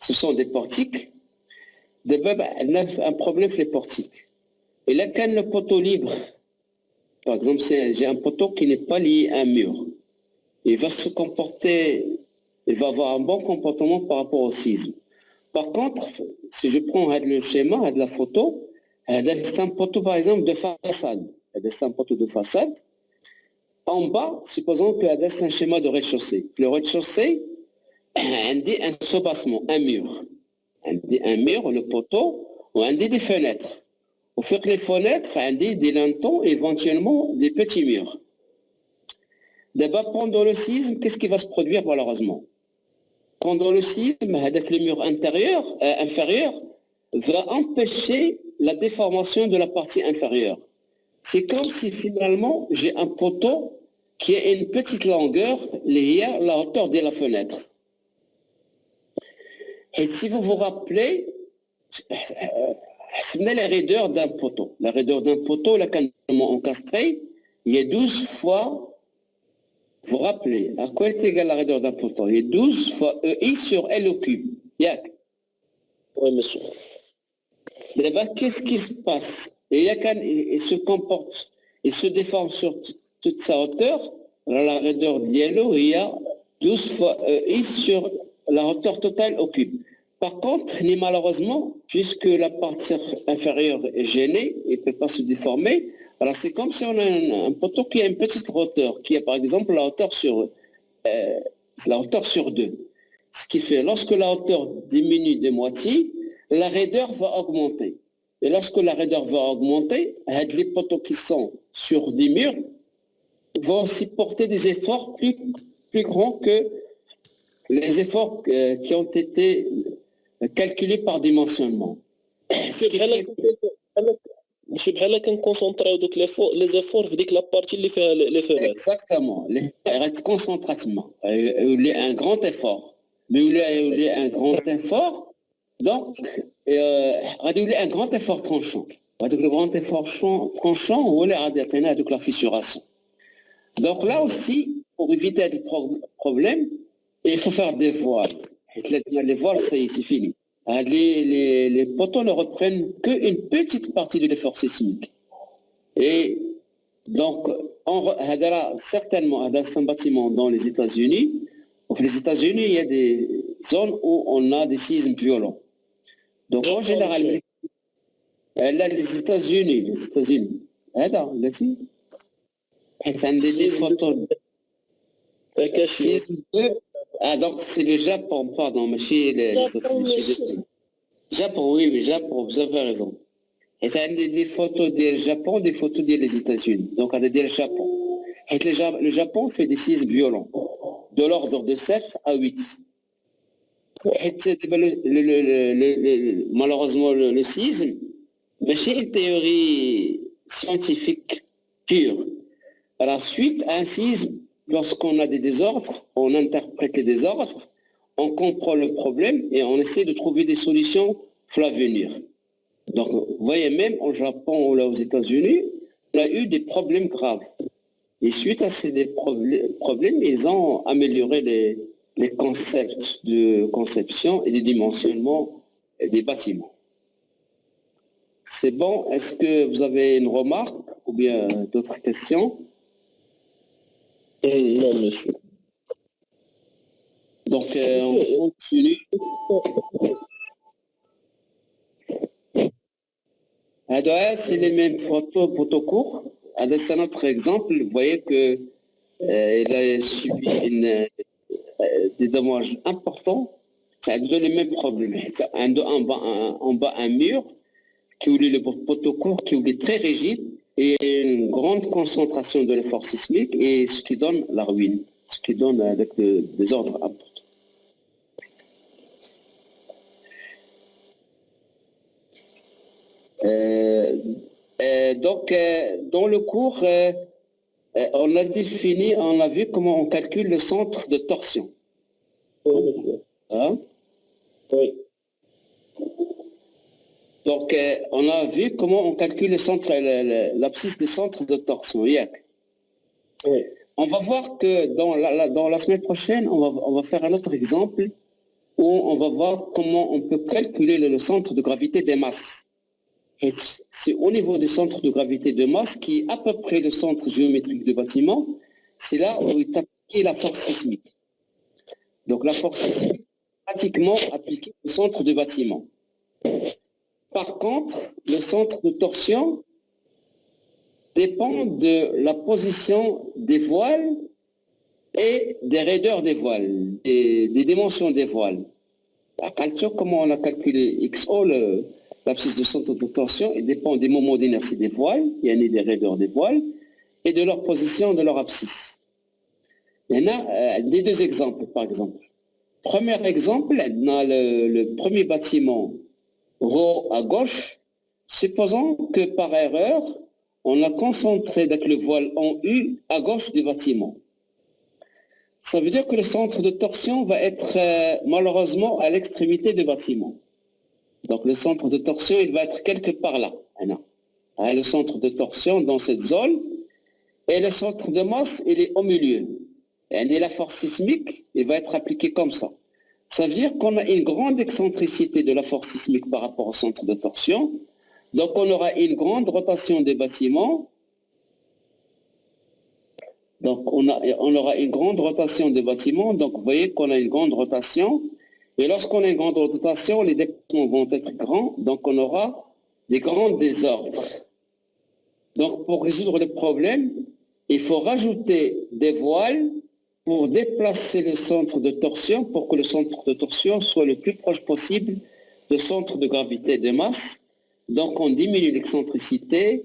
ce sont des portiques, d'abord on a un problème sur les portiques. Et là, quand le poteau libre, par exemple, j'ai un poteau qui n'est pas lié à un mur, il va se comporter, il va avoir un bon comportement par rapport au sisme. Par contre, si je prends le schéma de la photo, c'est un poteau par exemple de façade. C'est un poteau de façade. En bas, supposons que c'est un schéma de rez-de-chaussée. Le rez-de-chaussée, on dit un soubassement, un mur. On dit un mur, le poteau, ou on dit des fenêtres. Au fait que les fenêtres, on dit des lintons, éventuellement des petits murs. D'abord, pendant le sisme, qu'est-ce qui va se produire malheureusement? Pendant le sisme, avec le mur inférieur va empêcher la déformation de la partie inférieure. C'est comme si finalement j'ai un poteau qui a une petite longueur liée à la hauteur de la fenêtre. Et si vous vous rappelez, c'est la raideur d'un poteau. La raideur d'un poteau, là, quand on encastré, il y a 12 fois. Vous vous rappelez, à quoi est égale la raideur d'un poteau? Il y a 12 fois EI sur L au cube. Yak. Oui, monsieur. D'abord, qu'est-ce qui se passe? Il se comporte, il se déforme sur toute sa hauteur. La raideur d'yellow, il y a 12 fois EI sur la hauteur totale au cube. Par contre, malheureusement, puisque la partie inférieure est gênée, il ne peut pas se déformer. Alors c'est comme si on a un poteau qui a une petite hauteur, qui a par exemple la hauteur sur 2. Ce qui fait, lorsque la hauteur diminue de moitié, la raideur va augmenter. Et lorsque la raideur va augmenter, les poteaux qui sont sur des murs vont supporter des efforts plus grands que les efforts qui ont été calculés par dimensionnement. Ce qui fait ماشي بحال كنكونسونطراو دوك لي زيفور في ديك لابارتي اللي فيها لي فيرات. اكزاكتومون راه كونسونطراتمون يولي ان غران ايفور مي يولي ان غران ايفور دونك غادي يولي ان غران ايفور ترونشون هذاك لو غران ايفور ترونشون هو اللي غادي يعطينا هذوك لا فيسوراسيون. دونك لا اوسي pour éviter le problème il faut faire des voiles. Les voiles c'est fini. Les poteaux ne reprennent qu'une petite partie de l'effort sismique. Et donc, certainement, dans un bâtiment dans les États-Unis, les États-Unis, il y a des zones où on a des sismes violents. Donc, en général, là, les États-Unis, c'est un des photos. Sisme 2, Ah, donc c'est le Japon, pardon, monsieur. Japon, oui, oui, Japon, vous avez raison. Et ça a des photos du Japon, des photos des États-Unis. Donc, on a dit le Japon. Et le Japon fait des séismes violents, de l'ordre de 7 à 8. Et malheureusement, le séisme, mais c'est une théorie scientifique pure. À la suite, un séisme, lorsqu'on a des désordres, on interprète les désordres, on comprend le problème et on essaie de trouver des solutions pour l'avenir. Donc, vous voyez, même au Japon ou là aux États-Unis, on a eu des problèmes graves. Et suite à ces problèmes, ils ont amélioré les concepts de conception et de dimensionnement des bâtiments. C'est bon. Est-ce que vous avez une remarque ou bien d'autres questions? Non, monsieur. Donc, on continue. C'est les mêmes photos courts. C'est notre exemple. Vous voyez que il a subi des dommages importants. Ça donne les mêmes problèmes. En bas, un mur qui est le poteau court, qui est très rigide et une grande concentration de l'effort sismique et ce qui donne la ruine, ce qui donne avec des ordres importants. Donc, dans le cours, on a vu comment on calcule le centre de torsion. Hein? Oui. Donc, on a vu comment on calcule l'abscisse du centre de torsion. Oui. On va voir que dans la semaine prochaine, on va faire un autre exemple où on va voir comment on peut calculer le centre de gravité des masses. C'est au niveau du centre de gravité de masse, qui est à peu près le centre géométrique du bâtiment, c'est là où est appliquée la force sismique. Donc la force sismique est pratiquement appliquée au centre du bâtiment. Par contre, le centre de torsion dépend de la position des voiles et des raideurs des voiles, des dimensions des voiles. À calcul, comment on a calculé XO, l'abscisse de centre de torsion, il dépend des moments d'inertie des voiles, il y a des raideurs des voiles, et de leur position, de leur abscisse. Il y en a des deux exemples, par exemple. Premier exemple, dans le premier bâtiment, rho à gauche, supposons que par erreur, on a concentré avec le voile en U à gauche du bâtiment. Ça veut dire que le centre de torsion va être malheureusement à l'extrémité du bâtiment. Donc le centre de torsion, il va être quelque part là. Le centre de torsion dans cette zone, et le centre de masse, il est au milieu. Et la force sismique, il va être appliquée comme ça. Ça veut dire qu'on a une grande excentricité de la force sismique par rapport au centre de torsion. Donc on aura une grande rotation des bâtiments. Donc on aura une grande rotation des bâtiments. Donc vous voyez qu'on a une grande rotation. Et lorsqu'on a une grande rotation, les déplacements vont être grands. Donc on aura des grands désordres. Donc pour résoudre le problème, il faut rajouter des voiles pour déplacer le centre de torsion, pour que le centre de torsion soit le plus proche possible du centre de gravité de masse. Donc on diminue l'excentricité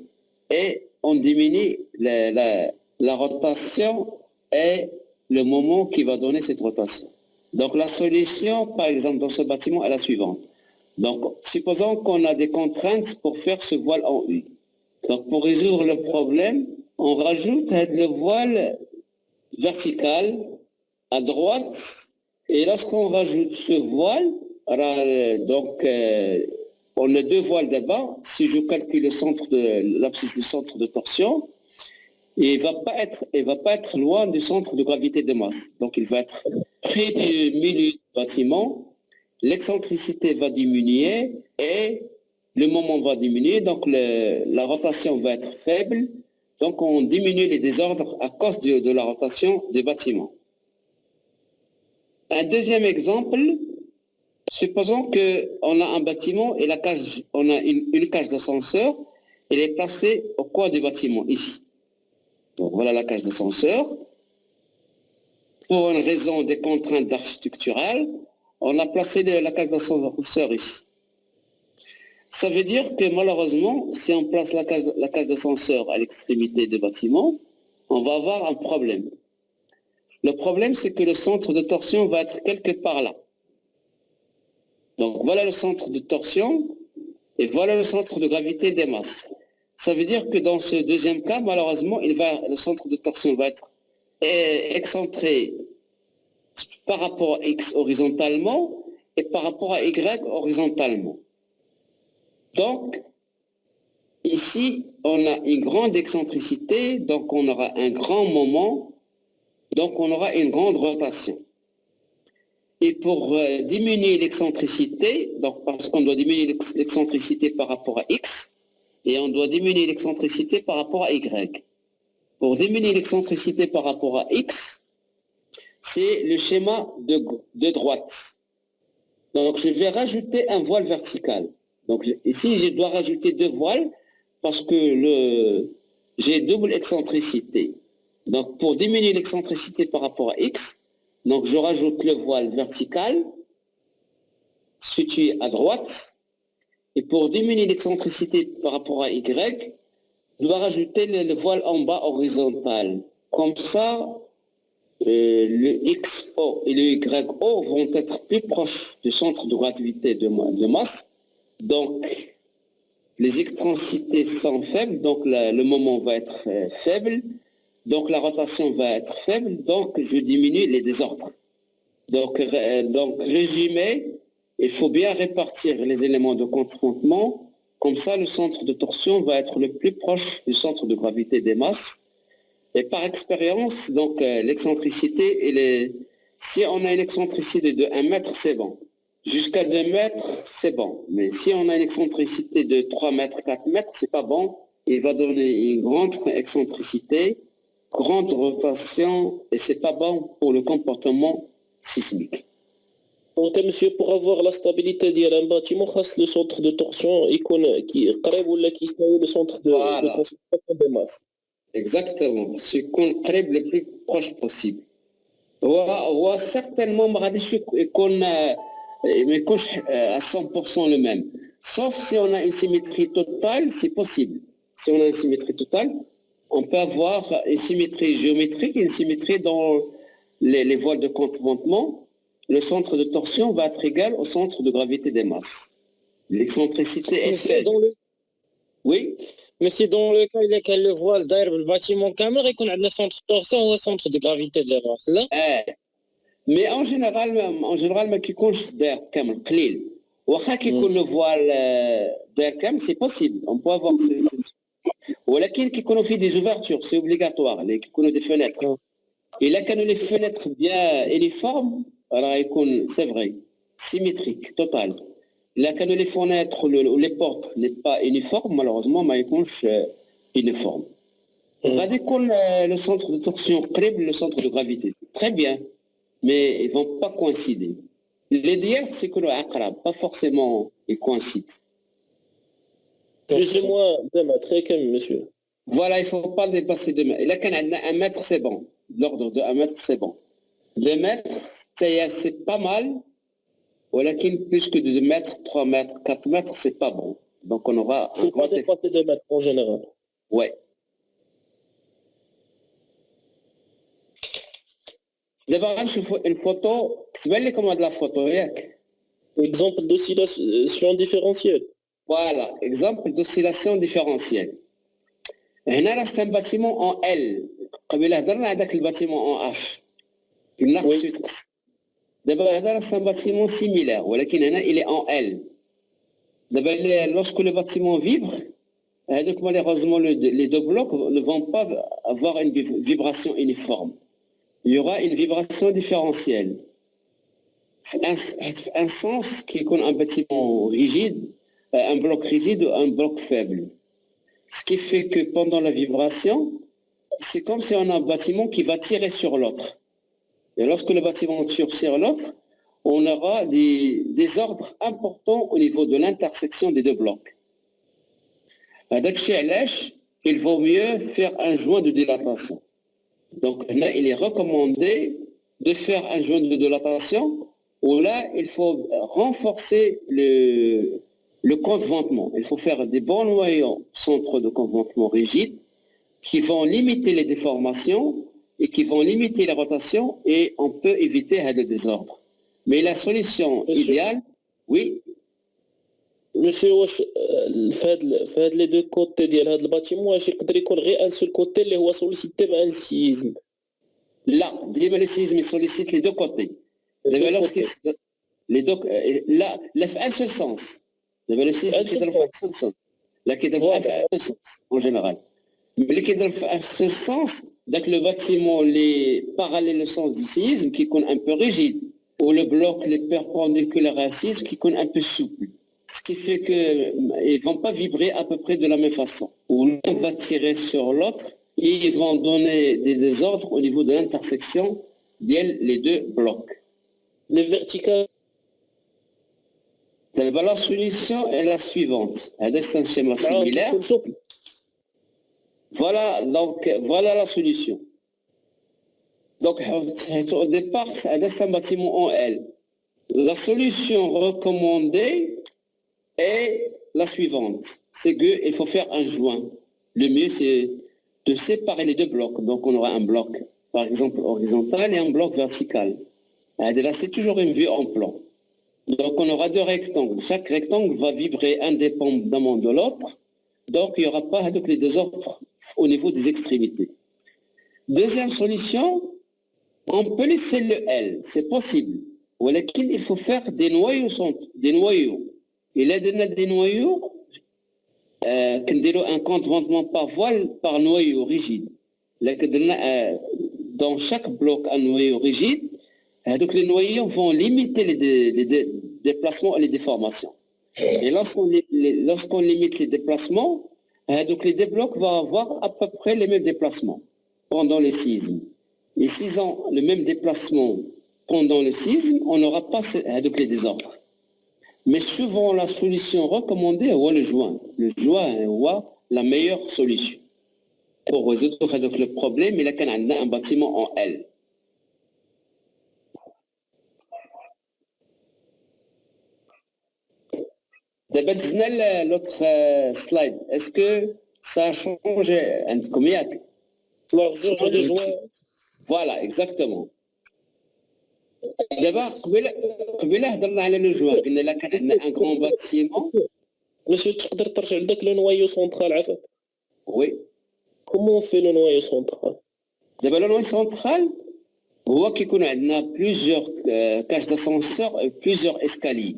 et on diminue la rotation et le moment qui va donner cette rotation. Donc la solution, par exemple, dans ce bâtiment est la suivante. Donc supposons qu'on a des contraintes pour faire ce voile en U. Donc pour résoudre le problème, on rajoute le voile vertical à droite, et lorsqu'on rajoute ce voile, donc on a deux voiles d'abord. Si je calcule l'abscisse du centre de torsion, il ne va pas être loin du centre de gravité de masse. Donc il va être près du milieu du bâtiment, l'excentricité va diminuer et le moment va diminuer, donc la rotation va être faible. Donc on diminue les désordres à cause de la rotation des bâtiments. Un deuxième exemple, supposons qu'on a un bâtiment et on a une cage d'ascenseur, elle est placée au coin du bâtiment, ici. Donc voilà la cage d'ascenseur. pour une raison des contraintes architecturales, on a placé la cage d'ascenseur ici. Ça veut dire que malheureusement, si on place la cage d'ascenseur à l'extrémité du bâtiment, on va avoir un problème. Le problème, c'est que le centre de torsion va être quelque part là. Donc voilà le centre de torsion et voilà le centre de gravité des masses. Ça veut dire que dans ce deuxième cas, malheureusement, le centre de torsion va être excentré par rapport à X horizontalement et par rapport à Y horizontalement. Donc, ici, on a une grande excentricité, donc on aura un grand moment, donc on aura une grande rotation. Et pour diminuer l'excentricité, donc parce qu'on doit diminuer l'excentricité par rapport à X, et on doit diminuer l'excentricité par rapport à Y. Pour diminuer l'excentricité par rapport à X, c'est le schéma de droite. Donc je vais rajouter un voile vertical. Donc ici, je dois rajouter 2 voiles parce que j'ai double excentricité. Donc pour diminuer l'excentricité par rapport à X, donc je rajoute le voile vertical situé à droite. Et pour diminuer l'excentricité par rapport à Y, je dois rajouter le voile en bas horizontal. Comme ça, le XO et le YO vont être plus proches du centre de gravité de masse. Donc, les excentricités sont faibles, donc le moment va être faible, donc la rotation va être faible, donc je diminue les désordres. Donc résumé, il faut bien répartir les éléments de confrontement, comme ça le centre de torsion va être le plus proche du centre de gravité des masses. Et par expérience, donc l'excentricité, si on a une excentricité de 1 mètre, c'est bon. Jusqu'à 2 mètres, c'est bon. Mais si on a une excentricité de 3 mètres, 4 mètres, c'est pas bon. Il va donner une grande excentricité, grande rotation, et c'est pas bon pour le comportement sismique. Donc, monsieur, pour avoir la stabilité d'un bâtiment, le centre de torsion qui est le centre de concentration des masses. Exactement. C'est qu'on crée le plus proche possible. Ou certainement, qu'on à 100% le même. Sauf si on a une symétrie totale, c'est possible. Si on a une symétrie totale, on peut avoir une symétrie géométrique, une symétrie dans les voiles de confrontement. Le centre de torsion va être égal au centre de gravité des masses. L'excentricité est faible. Oui. Mais si dans le cas il le voile d'air le bâtiment كامل يكون عندنا centre de torsion ou centre de gravité de l'air là. Mais en général ما كيكونش داير كامل قليل. واخا كيكون le voile داير كامل c'est possible. On peut avoir ولكن كيكونوا فيه des ouvertures, c'est obligatoire, اللي كيكونوا des fenêtres. Et là كانوا les fenêtres bien uniformes, راه يكون c'est vrai, symétrique, total. Là, quand les fenêtres ou les portes n'est pas uniforme, malheureusement, mais ils sont uniformes. On va dire que le centre de torsion crée le centre de gravité. Très bien, mais ils ne vont pas coïncider. L'idéal, c'est que le aqrab, pas forcément, ils coïncident. Plus ou moins 2 mètres, monsieur. Voilà, il ne faut pas dépasser 2 mètres. Et là, quand on a 1 mètre, c'est bon. L'ordre de 1 mètre, c'est bon. 2 mètres, c'est pas mal. ولكن plus que 2 mètres, 3 mètres, 4 mètres, c'est pas bon. Donc on aura... Il ne faut pas dépasser 2 mètres en général. Ouais. D'abord, je fais une photo. C'est bien comment de la photo, Exemple d'oscillation différentielle. Voilà, exemple d'oscillation différentielle. Là, c'est un bâtiment en L. Comme il a donné le bâtiment en H. Oui. D'abord, c'est un bâtiment similaire, mais il est en L. D'abord, lorsque le bâtiment vibre, donc malheureusement, les 2 blocs ne vont pas avoir une vibration uniforme. Il y aura une vibration différentielle. Un sens qui est un bâtiment rigide, un bloc rigide ou un bloc faible. Ce qui fait que pendant la vibration, c'est comme si on a un bâtiment qui va tirer sur l'autre. Et lorsque le bâtiment tire sur l'autre, on aura des ordres importants au niveau de l'intersection des 2 blocs. Il vaut mieux faire un joint de dilatation. Donc là, il est recommandé de faire un joint de dilatation où là, il faut renforcer le contentement. Il faut faire des bons noyaux centraux de contentement rigides qui vont limiter les déformations et qui vont limiter la rotation et on peut éviter le désordre. Mais la solution idéale, oui. Monsieur واش في هاد لي دو كوتي ديال هاد الباتيمون واش يقدر يكون غير ان سول كوتي اللي هو سوليسيتي بان سيزم؟ لا ديما لي سيزم يسوليسيت لي دو كوتي. دابا لوغسكي لي دو لا في ان سول سونس. دابا لي سيزم كيضرب في ان سول سونس. لا كيضرب في ان سول سونس اون جينيرال. ملي كيضرب في ان سول سونس داك لو باتيمون لي باراليل لو سونس دو سيزم كيكون ان بو ريجيد ou le bloc les perpendiculaires à 6 qui sont un peu souples. Ce qui fait qu'ils ne vont pas vibrer à peu près de la même façon. Ou l'un va tirer sur l'autre et ils vont donner des désordres au niveau de l'intersection des deux blocs. Les verticales. La solution est la suivante. C'est un schéma similaire. Voilà la solution. Donc, au départ, c'est un bâtiment en L. La solution recommandée est la suivante. C'est qu'il faut faire un joint. Le mieux, c'est de séparer les deux blocs. Donc, on aura un bloc, par exemple, horizontal et un bloc vertical. Là, c'est toujours une vue en plan. Donc, on aura deux rectangles. Chaque rectangle va vibrer indépendamment de l'autre. Donc, il n'y aura pas les deux autres au niveau des extrémités. Deuxième solution, on peut laisser le L, c'est possible. Mais il faut faire des noyaux. Il y a des noyaux qui ont un contentement par voile, par noyau rigide. Dans chaque bloc, un noyau rigide. Donc les noyaux vont limiter les déplacements et les déformations. Et lorsqu'on limite les déplacements, donc les deux blocs vont avoir à peu près les mêmes déplacements pendant le sisme. Et s'ils ont le même déplacement pendant le sisme, on n'aura pas les désordres. Mais souvent, la solution recommandée est le joint. Le joint est la meilleure solution pour résoudre le problème. Il y a un bâtiment en L. L'autre slide, est-ce que ça a changé? Voilà, exactement. D'abord, le joint, un grand bâtiment. Monsieur, tu peux te dire le noyau central, oui. Comment on fait le noyau central? D'abord, le noyau central, on voit qu'il y a plusieurs cages d'ascenseur et plusieurs escaliers.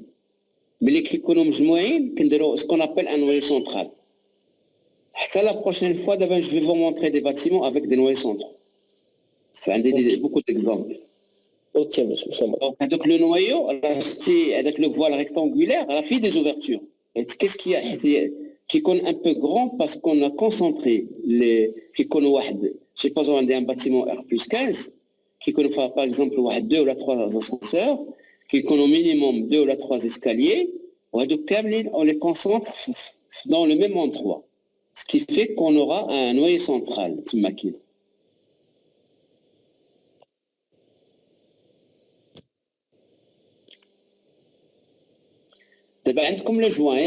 Mais les qui connaissent ce qu'on appelle un noyau central. La prochaine fois, je vais vous montrer des bâtiments avec des noyaux centraux. Beaucoup d'exemples. Ok, monsieur. Donc le noyau, avec le voile rectangulaire, elle a fait des ouvertures. Et qu'est-ce qu'il y a qui est un peu grand parce qu'on a concentré les qui connaissent, je sais pas, on a un bâtiment R+15 qui connaît par exemple 2 ou 3 ascenseurs, qui connaît au minimum 2 ou 3 escaliers. On les concentre dans le même endroit. Ce qui fait qu'on aura un noyau central, Timakil. Comme le joint,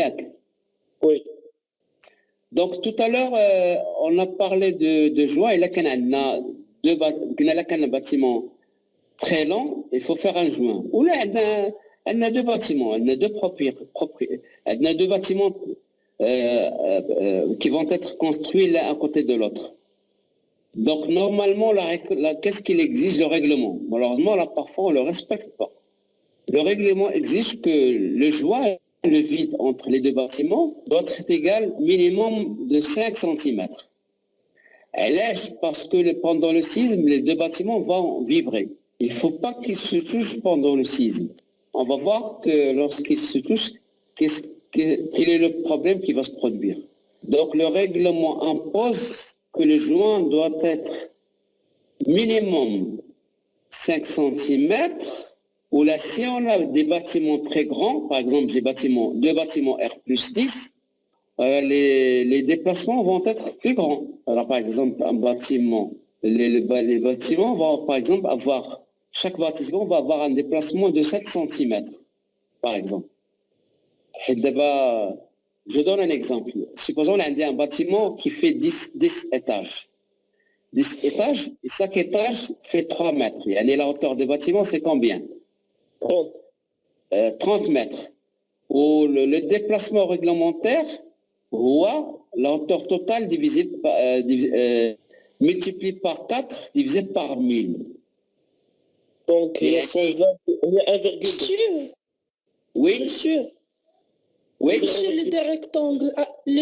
oui. Donc tout à l'heure, on a parlé de joint, et là, on a un bâtiment très long, il faut faire un joint. Ou là, on a deux bâtiments, on a deux bâtiments qui vont être construits l'un à côté de l'autre. Donc normalement, qu'est-ce qu'il exige le règlement? Malheureusement, là, parfois, on ne le respecte pas. Le règlement exige que le joint, le vide entre les deux bâtiments, doit être égal minimum de 5 cm. Elle est parce que pendant le sisme, les deux bâtiments vont vibrer. Il ne faut pas qu'ils se touchent pendant le sisme. On va voir que lorsqu'ils se touchent, quel est le problème qui va se produire. Donc le règlement impose que le joint doit être minimum 5 cm, ou là, si on a des bâtiments très grands, par exemple deux bâtiments R+10, les déplacements vont être plus grands. Alors par exemple, un bâtiment, les bâtiments vont par exemple avoir chaque bâtiment va avoir un déplacement de 7 cm, par exemple. Et d'abord, je donne un exemple. Supposons qu'on a un bâtiment qui fait 10 étages. 10 étages, et chaque étage fait 3 mètres. Et la hauteur du bâtiment, c'est combien? 30 mètres. Où le déplacement réglementaire voit la hauteur totale multiplié par 4 divisé par 1000. Donc, il y a 1,2. Oui, Monsieur, oui. monsieur, les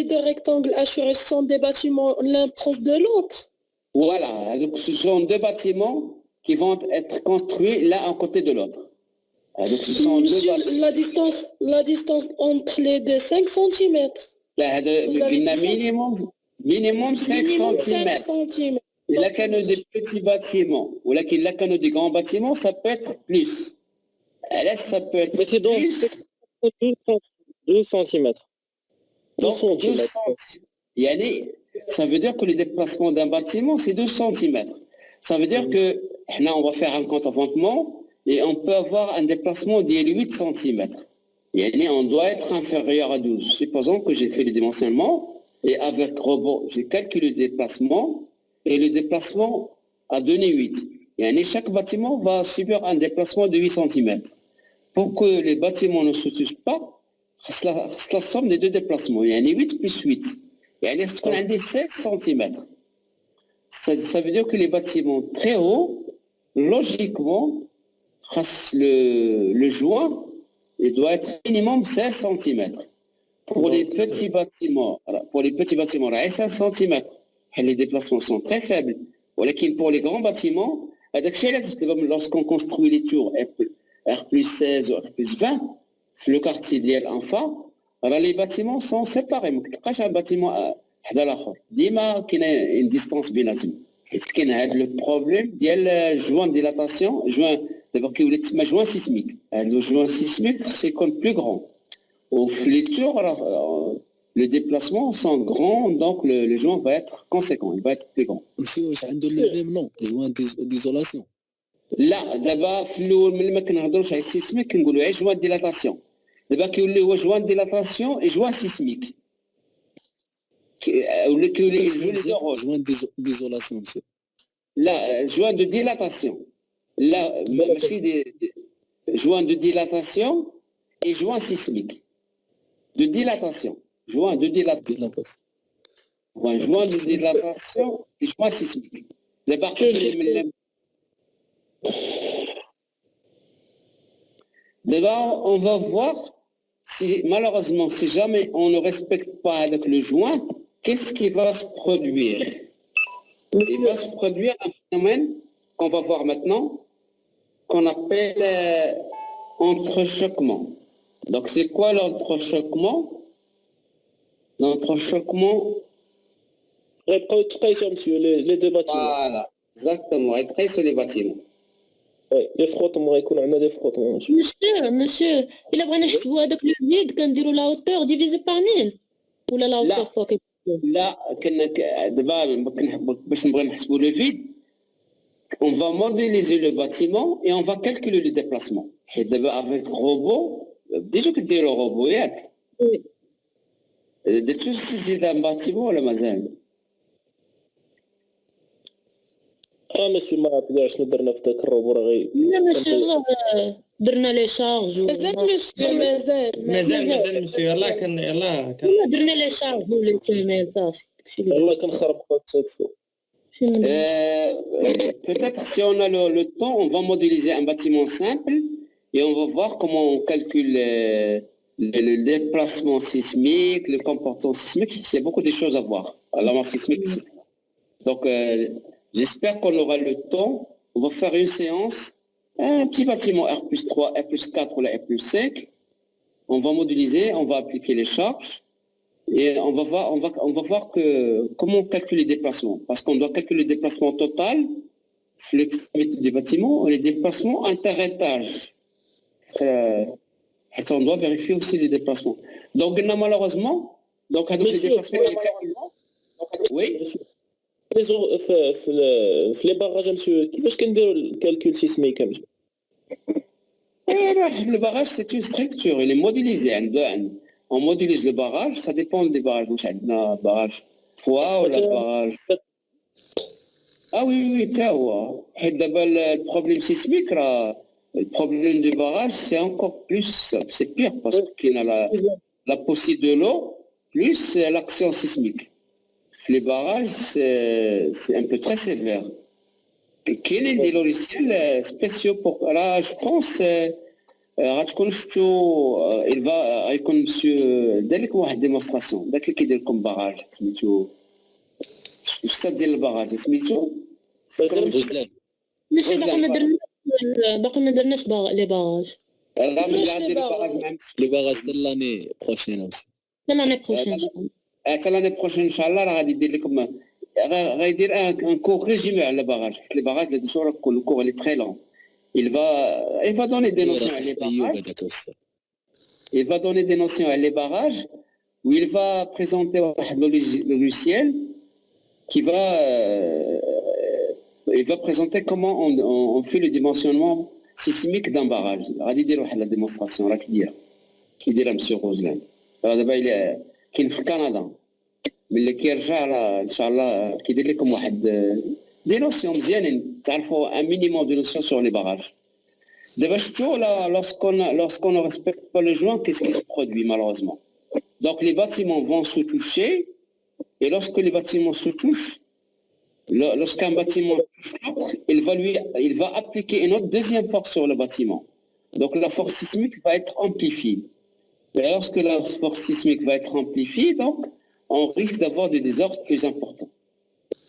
deux rectangles HRS sont des bâtiments l'un proche de l'autre. Voilà, donc ce sont deux bâtiments qui vont être construits l'un à côté de l'autre. Donc ce sont Monsieur, deux bâtiments. la distance entre les deux, 5 cm. Minimum 5 cm. Et là, qu'il y a des petits bâtiments, ou là, qu'il y a des grands bâtiments, ça peut être plus. Là, ça peut être Mais c'est donc plus. 12 cm. Donc, 2 cm. Ça veut dire que le déplacement d'un bâtiment, c'est 2 cm. Ça veut dire que là, on va faire un contentement et on peut avoir un déplacement de 8 cm. On doit être inférieur à 12. Supposons que j'ai fait le dimensionnement et avec robot, j'ai calculé le déplacement et le déplacement a donné 8. Chaque bâtiment va subir un déplacement de 8 cm. Pour que les bâtiments ne se touchent pas, c'est la somme des deux déplacements. Il y a 8 plus 8. Ce qu'on a des 16 cm. Ça veut dire que les bâtiments très hauts, logiquement, le joint, il doit être minimum 16 cm. Pour les petits bâtiments, il y a 5 cm. Les déplacements sont très faibles. Pour les grands bâtiments, lorsqu'on construit les tours R plus 16 ou R plus 20, le quartier d'El Anfa, les bâtiments sont séparés. Un bâtiment ديما كاين une distance بيناتهم حيت كاين هذا le problème ديال joint de dilatation d'abord qui voulait تسمى joint sismique. Le joint sismique c'est comme plus grand. Au les tours, les déplacements sont grands, donc le joint va être conséquent, il va être plus grand. Monsieur, c'est le même nom, joint d'isolation. لا دابا في الاول ملي ما كنهضروش على السيسميك كنقولوا غير جوان ديلاتاسيون. دابا كيولي هو جوان ديلاتاسيون اي جوان سيسميك. ولا كيولي joint d'isolation, monsieur. لا جوان دو ديلاتاسيون. لا ماشي دي جوان دو ديلاتاسيون اي جوان سيسميك. De dilatation. Joint de dilatation. Joint de dilatation et joint sismique. D'abord, on va voir si, malheureusement, si jamais on ne respecte pas avec le joint, qu'est-ce qui va se produire? Il va se produire un phénomène qu'on va voir maintenant, qu'on appelle entrechoquement. Donc, c'est quoi l'entrechoquement? L'entrechoquement. Monsieur, les deux bâtiments. Voilà, exactement. Être sur les bâtiments. Oui, les frottements, on a des frottements. Monsieur, il a besoin de avec le vide quand dire la hauteur divisé par 1000 ou la hauteur فوق. Là, باش نبغي نحسبوا le vide, on va modéliser le bâtiment et on va calculer le déplacement. Et d'abord avec robot. Déjà que dire le robot, Oui. de tout si c'est un bâtiment ou مازال. monsieur ما عرفتش شنو درنا في ذاك الروبو راه غير. لا ماشي الله درنا لي شارج. مازال monsieur, يلاه درنا لي شارج ولي كامل صافي. والله كنخرب خوت فوق. Peut-être si on a le temps, on va modéliser un bâtiment simple et on va voir comment on calcule le déplacement sismique, le comportement sismique. Il y a beaucoup de choses à voir. Alors, sismique. Donc, j'espère qu'on aura le temps. On va faire une séance, un petit bâtiment R plus 3, R plus 4 ou la R plus 5. On va modéliser, on va appliquer les charges. Et on va voir comment on calcule les déplacements. Parce qu'on doit calculer le déplacement total, l'extrémité du bâtiment, et les déplacements inter-étages. On doit vérifier aussi les déplacements. Donc, malheureusement, les déplacements... Oui. في لي باراج مسيو كيفاش كنديروا الكالكول سيسميك مسيو؟ Le barrage, c'est une structure, il est modélisé. On modélise le barrage, ça dépend des barrages. Vous savez, le barrage poids ou le barrage. Ah oui, oui, le problème sismique, le problème du barrage, c'est encore plus, c'est pire parce qu'il y a la poussée de l'eau plus l'action sismique. Les barrages, c'est un peu très sévère. Qu'il y a des logiciels spéciaux pour... Là, je pense, il va يكون monsieur دالك واحد démonstration داك اللي كيدير لكم باراج سميتو الأستاذ ديال الباراج سميتو غزلان. ماشي باقي ما درناش لي باراج. راه من عندي الباراج مع لي باغاز ديال لاني بروشين aussi. لاني بروشين حتى لاني بروشين ان شاء الله راه غادي يدير لكم غيدير ان كور ريزومي على الباراج. لي باراج اللي درتو راه كل كور اللي تري لون. Il va donner des notions à les barrages. Il va donner des notions à les barrages où il va présenter le logiciel qui va, il va présenter comment on fait le dimensionnement sismique d'un barrage. Il va dire la démonstration, qui dit M. Roselin. D'abord, il est au Canada. Mais le Kirja, Inch'Allah, qui dit comme des notions مزيانين تعرفوا un minimum de notions sur les barrages. D'abord, lorsqu'on ne respecte pas le joint, qu'est-ce qui se produit malheureusement? Donc les bâtiments vont se toucher, et lorsque les bâtiments se touchent, lorsqu'un bâtiment touche l'autre, il va appliquer une autre deuxième force sur le bâtiment. Donc la force sismique va être amplifiée. Et lorsque la force sismique va être amplifiée, donc on risque d'avoir des désordres plus importants.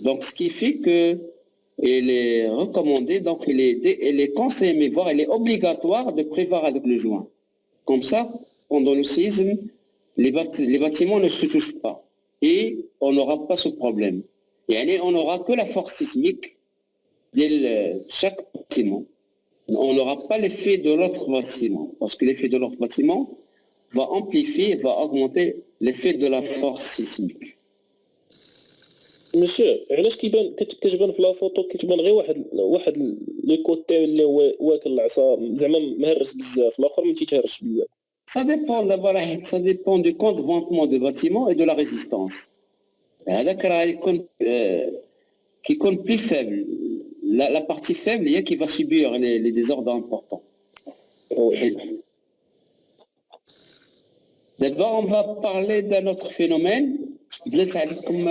Donc, ce qui fait qu'il est recommandé, donc il est conseillé, voire il est obligatoire de prévoir avec le joint. Comme ça, pendant le séisme, les bâtiments ne se touchent pas. Et on n'aura pas ce problème. Et on n'aura que la force sismique de chaque bâtiment. On n'aura pas l'effet de l'autre bâtiment. Parce que l'effet de l'autre bâtiment va amplifier, va augmenter l'effet de la force sismique. مسيو علاش كتبان في لا فوتو كتبان غير واحد لو كوتي اللي هو واكل العصا زعما مهرس بزاف الاخر ما تيتهرش بزاف. Ça dépend d'abord, ça dépend du contentement du bâtiment et de la résistance. هذاك راه يكون plus faible. La partie faible هي qui va subir les désordres importants. D'abord, on va parler d'un autre phénomène. بدات عندكم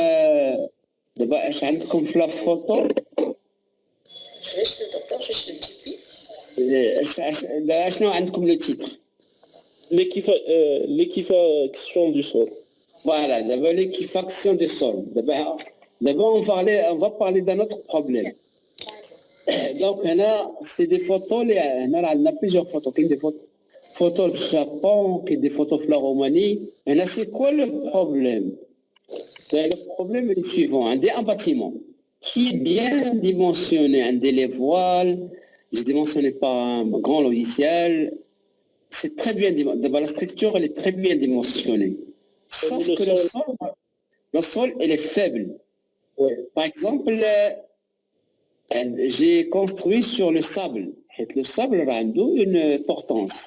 دابا اش عندكم في لا فوتو شنو عندكم لو تيتر l'équifaction du sol. Voilà, d'abord l'équifaction du sol. D'abord on va parler d'un autre problème. Donc là c'est des photos, on a plusieurs photos, des photos du Japon, des photos de la Roumanie. Et là c'est quoi le problème? Le problème est le suivant, un bâtiment qui est bien dimensionné, les voiles, j'ai dimensionné par un grand logiciel, c'est très bien dimensionné, la structure elle est très bien dimensionnée, sauf que le sol elle est faible. Ouais. Par exemple, j'ai construit sur le sable, et le sable a une portance.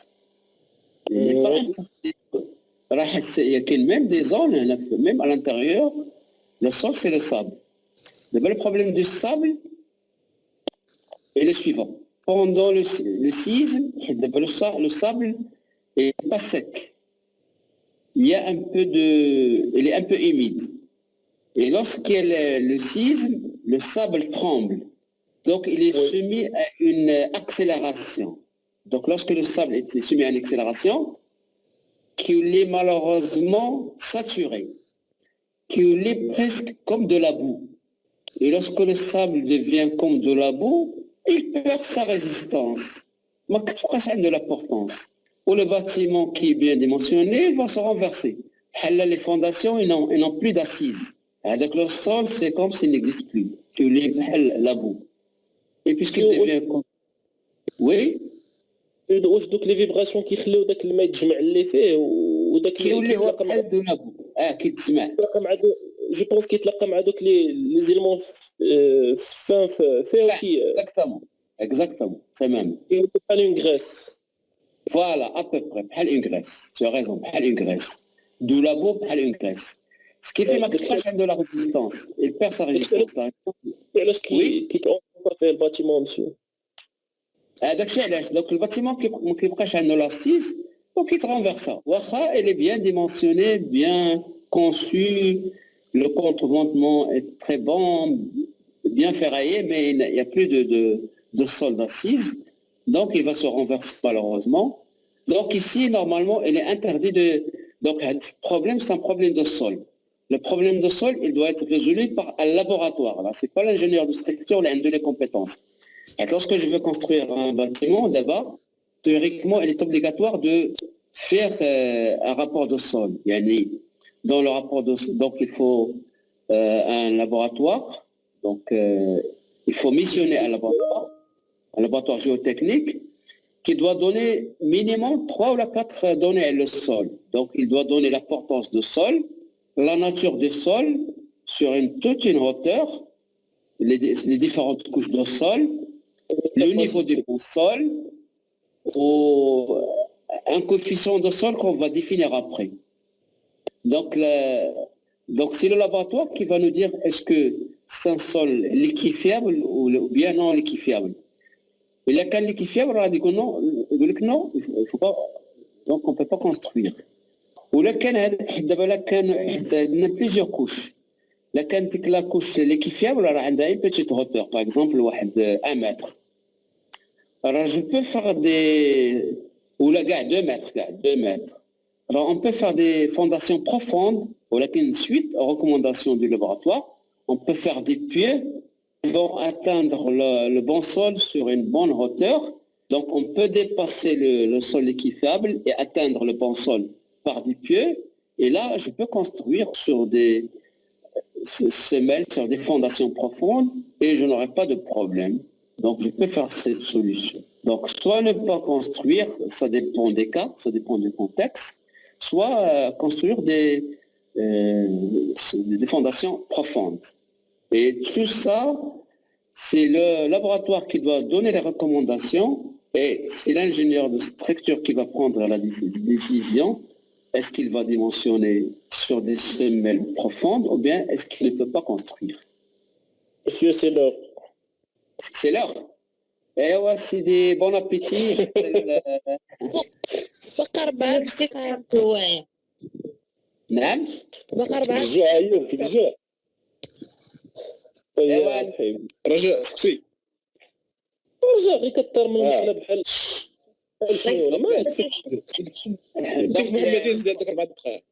Il y a même des zones, même à l'intérieur, le sol c'est le sable. Le problème du sable est le suivant. Pendant le séisme, le sable n'est pas sec. Il y a il est un peu humide. Et lorsqu'il y a le séisme, le sable tremble. Donc il est soumis à une accélération. Donc lorsque le sable est soumis à une accélération, qu'il est malheureusement saturé, qu'il est presque comme de la boue. Et lorsque le sable devient comme de la boue, il perd sa résistance. De l'importance. Ou le bâtiment qui est bien dimensionné, il va se renverser. Les fondations, ils n'ont plus d'assises. Donc le sol, c'est comme s'il n'existe plus. Qu'il est la boue. Et puisqu'il devient comme... Oui. واش دوك لي فيبراسيون كيخليو داك الماء يتجمع اللي فيه وداك كيولي هو بحال دو لابو كيتسمع جو بونس كيتلاقى مع دوك لي زيلمون فين فيه كي اكزاكتومون تماما بحال اون غريس. فوالا ابوبري بحال اون غريس، تو ريزون بحال اون غريس، دو لابو بحال اون غريس. سكيفي ما كتبقاش عنده لا ريزيستونس، il perd sa résistance. علاش كيتأونطا فيه الباتيمون مسيو؟ هذاك علاش دوك الباتيمون ما كيبقاش عنده لاسيز دونك يترونفيرسا، واخا elle est bien dimensionnée, bien conçue, le contreventement est très bon, bien ferraillé, mais il n'y a plus de sol d'assise, donc il va se renverser malheureusement. Donc ici, normalement, il est interdit de... Donc le problème, c'est un problème de sol. Le problème de sol, il doit être résolu par un laboratoire. Là, c'est pas l'ingénieur de structure, il a les compétences. Et lorsque je veux construire un bâtiment, d'abord, théoriquement, il est obligatoire de faire un rapport de sol. Dans le rapport de sol, donc il faut un laboratoire. Donc il faut missionner un laboratoire géotechnique qui doit donner minimum 3 ou 4 données le sol. Donc il doit donner la portance de sol, la nature des sols sur toute une hauteur, les différentes couches de sol, le niveau du bon sol, ou un coefficient de sol qu'on va définir après. Donc c'est le laboratoire qui va nous dire est-ce que c'est un sol liquéfiable ou bien non liquéfiable. Et là, quand liquéfiable, on dit que non, il faut pas, donc on ne peut pas construire. Ou là, quand il y a plusieurs couches. Là, quand la couche liquéfiable, on a une petite hauteur, par exemple, 1 mètre. Alors, je peux faire des... Ou là, 2 mètres, 2 mètres. Alors, on peut faire des fondations profondes, ou là, suite aux recommandations du laboratoire, on peut faire des pieux qui vont atteindre le bon sol sur une bonne hauteur. Donc, on peut dépasser le sol liquéfiable et atteindre le bon sol par des pieux. Et là, je peux construire sur des semelles, sur des fondations profondes et je n'aurai pas de problème. Donc, je peux faire cette solution. Donc, soit ne pas construire, ça dépend des cas, ça dépend du contexte, soit construire des fondations profondes. Et tout ça, c'est le laboratoire qui doit donner les recommandations et c'est l'ingénieur de structure qui va prendre la décision. Est-ce qu'il va dimensionner sur des semelles profondes ou bien est-ce qu'il ne peut pas construire? Monsieur, c'est l'heure. C'est l'heure. Eh ouais, c'est des bon appétit. بقى 4 دقائق هواية. نعم. بقى 4 الجوع أيوب الجوع. رجاء سقسي. رجاء غير كثر من المشكلة بحال شنو ولا ما يكفيش. تكتب محمد يزيد ديك 4 دقائق.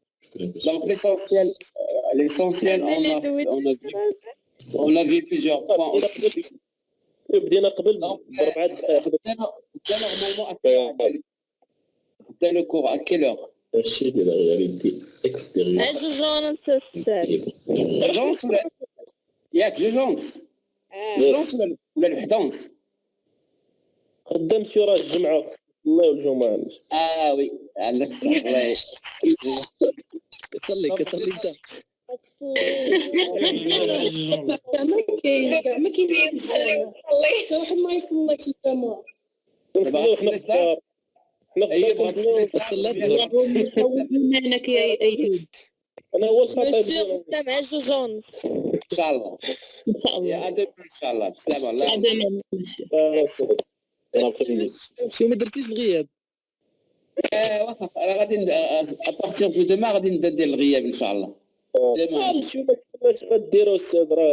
Donc l'essentiel, on a vu plusieurs points. بدينا قبل ب4 دقائق. Dès le cours, à quelle heure? C'est de la réalité extérieure. Urgence ولا الحدانس؟ قدام سيورة الجمعة الله والجمعة. وي عندك الصح. الله كتصلي انت. ما كاين حتى واحد ما يصلي في الجامع. نصليو حنا في الدار. حنا في الدار الصلاة هناك يا أيوب. أنا هو الخطأ. مع جوجونز. إن شاء الله. يا أدم إن شاء الله. بسلامة الله. شو ما درتيش الغياب؟ وقف أنا غادي أبارتيغ دو دوما غادي ندير الغياب إن شاء الله. شو ما غديروا السيد راه